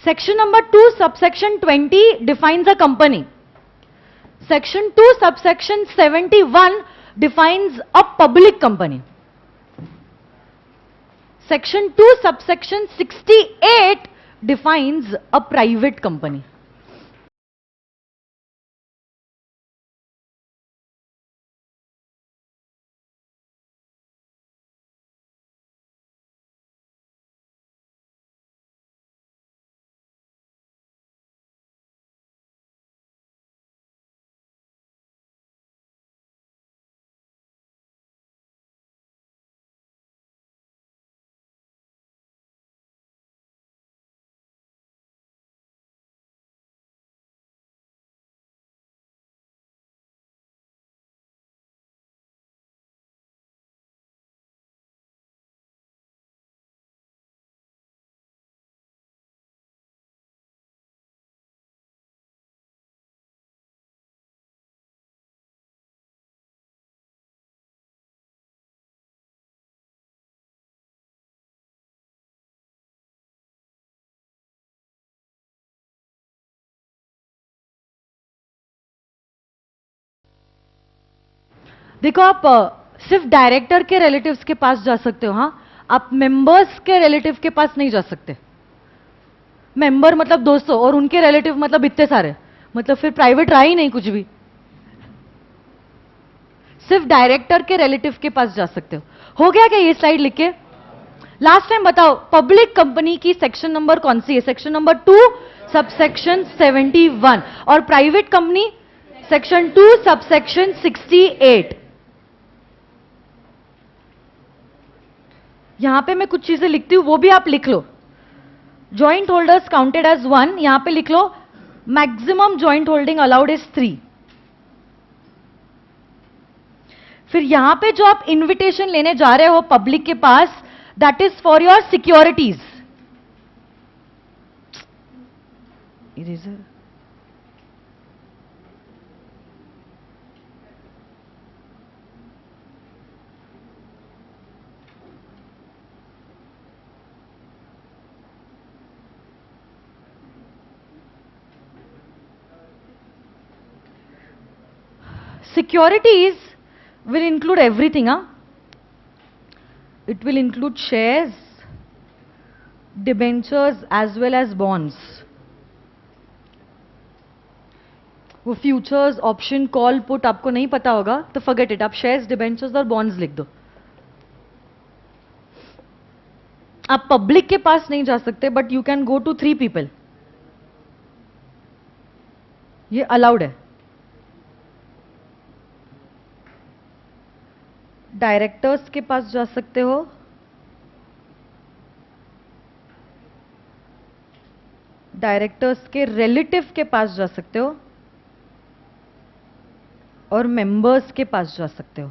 Section number 2, subsection 20 defines a company. Section 2, subsection 71 defines a public company. Section 2, subsection 68 defines a private company. देखो आप सिर्फ डायरेक्टर के रिलेटिव्स के पास जा सकते हो, हाँ, आप मेंबर्स के रिलेटिव के पास नहीं जा सकते। मेंबर मतलब 200 और उनके रिलेटिव मतलब इतने सारे, मतलब फिर प्राइवेट रहा ही नहीं कुछ भी। सिर्फ डायरेक्टर के रिलेटिव के पास जा सकते हो गया क्या ये स्लाइड लिख के? लास्ट टाइम बताओ पब्लिक कंपनी की सेक्शन नंबर कौन सी है? सेक्शन नंबर 2 सबसेक्शन 71, और प्राइवेट कंपनी सेक्शन 2 सबसेक्शन 68। यहां पे मैं कुछ चीजें लिखती हूं, वो भी आप लिख लो। जॉइंट होल्डर्स काउंटेड एज 1, यहां पे लिख लो maximum joint holding allowed is 3। फिर यहां पे जो आप इनविटेशन लेने जा रहे हो पब्लिक के पास, that is for your securities. Eraser, securities will include everything, huh? It will include shares, debentures as well as bonds. वो फ्यूचर्स, ऑप्शन, कॉल, पुट आपको नहीं पता होगा तो फॉरगेट इट, आप शेयर्स, डिबेंचर्स और बॉन्ड्स लिख दो। आप पब्लिक के पास नहीं जा सकते, but you can go to 3 people, ये अलाउड है। डायरेक्टर्स के पास जा सकते हो, डायरेक्टर्स के रिलेटिव के पास जा सकते हो, और मेंबर्स के पास जा सकते हो।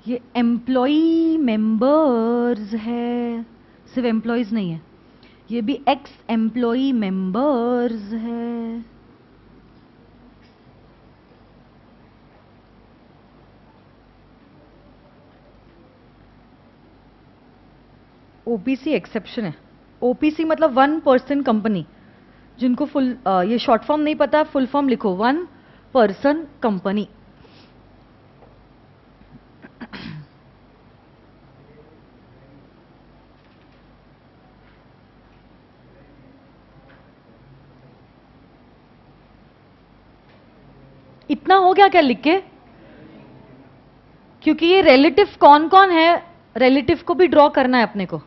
ये एम्प्लॉई मेंबर्स है, सिर्फ एम्प्लॉयज नहीं है, ये भी एक्स एम्प्लॉई मेंबर्स है। ओपीसी एक्सेप्शन है। ओपीसी मतलब 1 पर्सन कंपनी, जिनको फुल ये शॉर्ट फॉर्म नहीं पता, फुल फॉर्म लिखो, 1 पर्सन कंपनी। इतना हो गया क्या लिख के? क्योंकि ये रिलेटिव कौन कौन है, रिलेटिव को भी ड्रॉ करना है अपने को।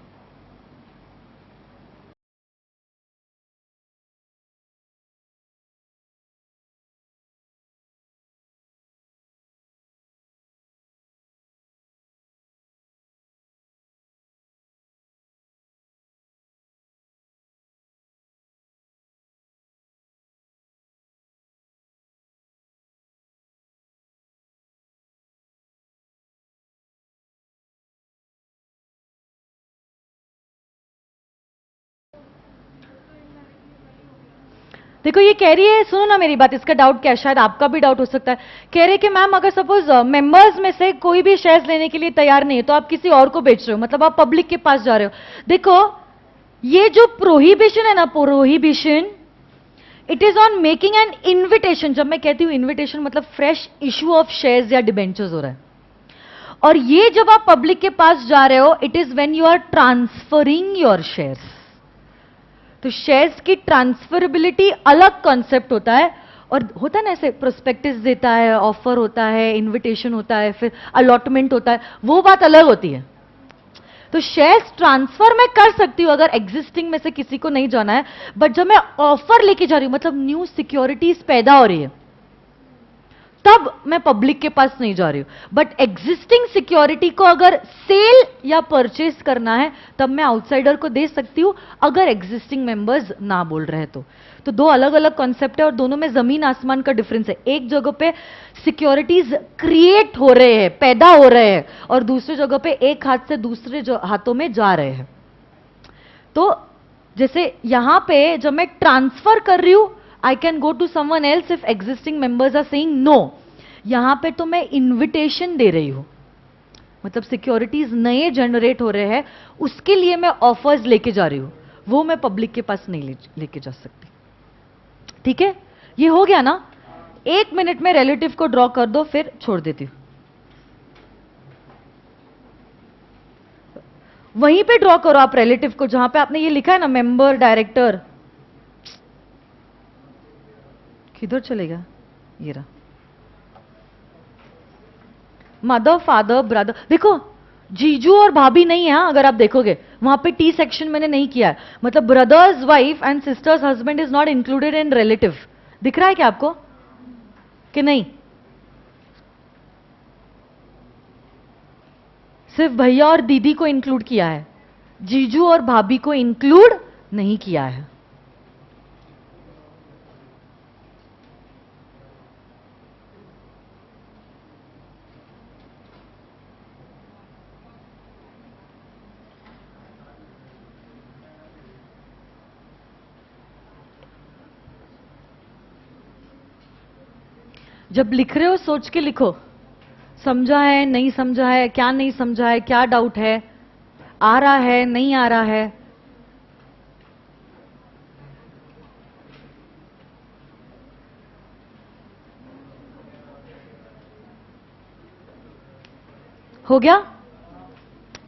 देखो ये कह रही है, सुनो ना मेरी बात, इसका डाउट क्या है, शायद आपका भी डाउट हो सकता है। कह रहे कि मैम अगर सपोज मेंबर्स में से कोई भी शेयर्स लेने के लिए तैयार नहीं है तो आप किसी और को बेच रहे हो, मतलब आप पब्लिक के पास जा रहे हो। देखो ये जो प्रोहिबिशन है ना, prohibition, it is on making an invitation. जब मैं कहती हूं इन्विटेशन मतलब फ्रेश इश्यू ऑफ शेयर्स या डिबेंचर्स हो रहा है, और ये जब आप पब्लिक के पास जा रहे हो, it is when you are transferring your shares. तो शेयर्स की ट्रांसफरेबिलिटी अलग कॉन्सेप्ट होता है, और होता है ना ऐसे प्रोस्पेक्टस देता है, ऑफर होता है, इनविटेशन होता है, फिर अलॉटमेंट होता है, वो बात अलग होती है। तो शेयर्स ट्रांसफर मैं कर सकती हूं अगर एग्जिस्टिंग में से किसी को नहीं जाना है, बट जब मैं ऑफर लेके जा रही हूं, मतलब न्यू सिक्योरिटीज पैदा हो रही है, तब मैं पब्लिक के पास नहीं जा रही हूं। बट एग्जिस्टिंग सिक्योरिटी को अगर सेल या परचेस करना है, तब मैं आउटसाइडर को दे सकती हूं, अगर एग्जिस्टिंग मेंबर्स ना बोल रहे तो दो अलग अलग कॉन्सेप्ट है और दोनों में जमीन आसमान का डिफरेंस है। एक जगह पे सिक्योरिटीज क्रिएट हो रहे हैं, पैदा हो रहे हैं, और दूसरी जगह पे एक हाथ से दूसरे हाथों में जा रहे हैं। तो जैसे यहां पे जब मैं ट्रांसफर कर रही हूं, I can go to someone else if existing members are saying no. यहां पे तो मैं इन्विटेशन दे रही हूं, मतलब सिक्योरिटीज नए जनरेट हो रहे हैं, उसके लिए मैं ऑफर्स लेके जा रही हूं, वो मैं पब्लिक के पास नहीं लेके जा सकती। ठीक है, ये हो गया ना। 1 मिनट में रिलेटिव को ड्रॉ कर दो, फिर छोड़ देती हूं। वहीं पे ड्रॉ करो आप रिलेटिव को, जहां पे आपने ये लिखा है ना, मेंबर डायरेक्टर। किधर चलेगा? ये रहा। Mother, father, brother. देखो जीजू और भाभी नहीं है, अगर आप देखोगे वहां पे टी सेक्शन मैंने नहीं किया है, मतलब brother's wife and sisters husband is not included in relative. दिख रहा है क्या आपको कि नहीं? सिर्फ भैया और दीदी को इंक्लूड किया है, जीजू और भाभी को इंक्लूड नहीं किया है। जब लिख रहे हो सोच के लिखो, समझा है नहीं समझा है, क्या नहीं समझा है, क्या डाउट है, आ रहा है नहीं आ रहा है। हो गया?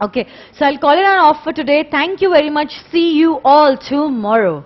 Okay, so I'll call it an off for today. Thank you very much. See you all tomorrow.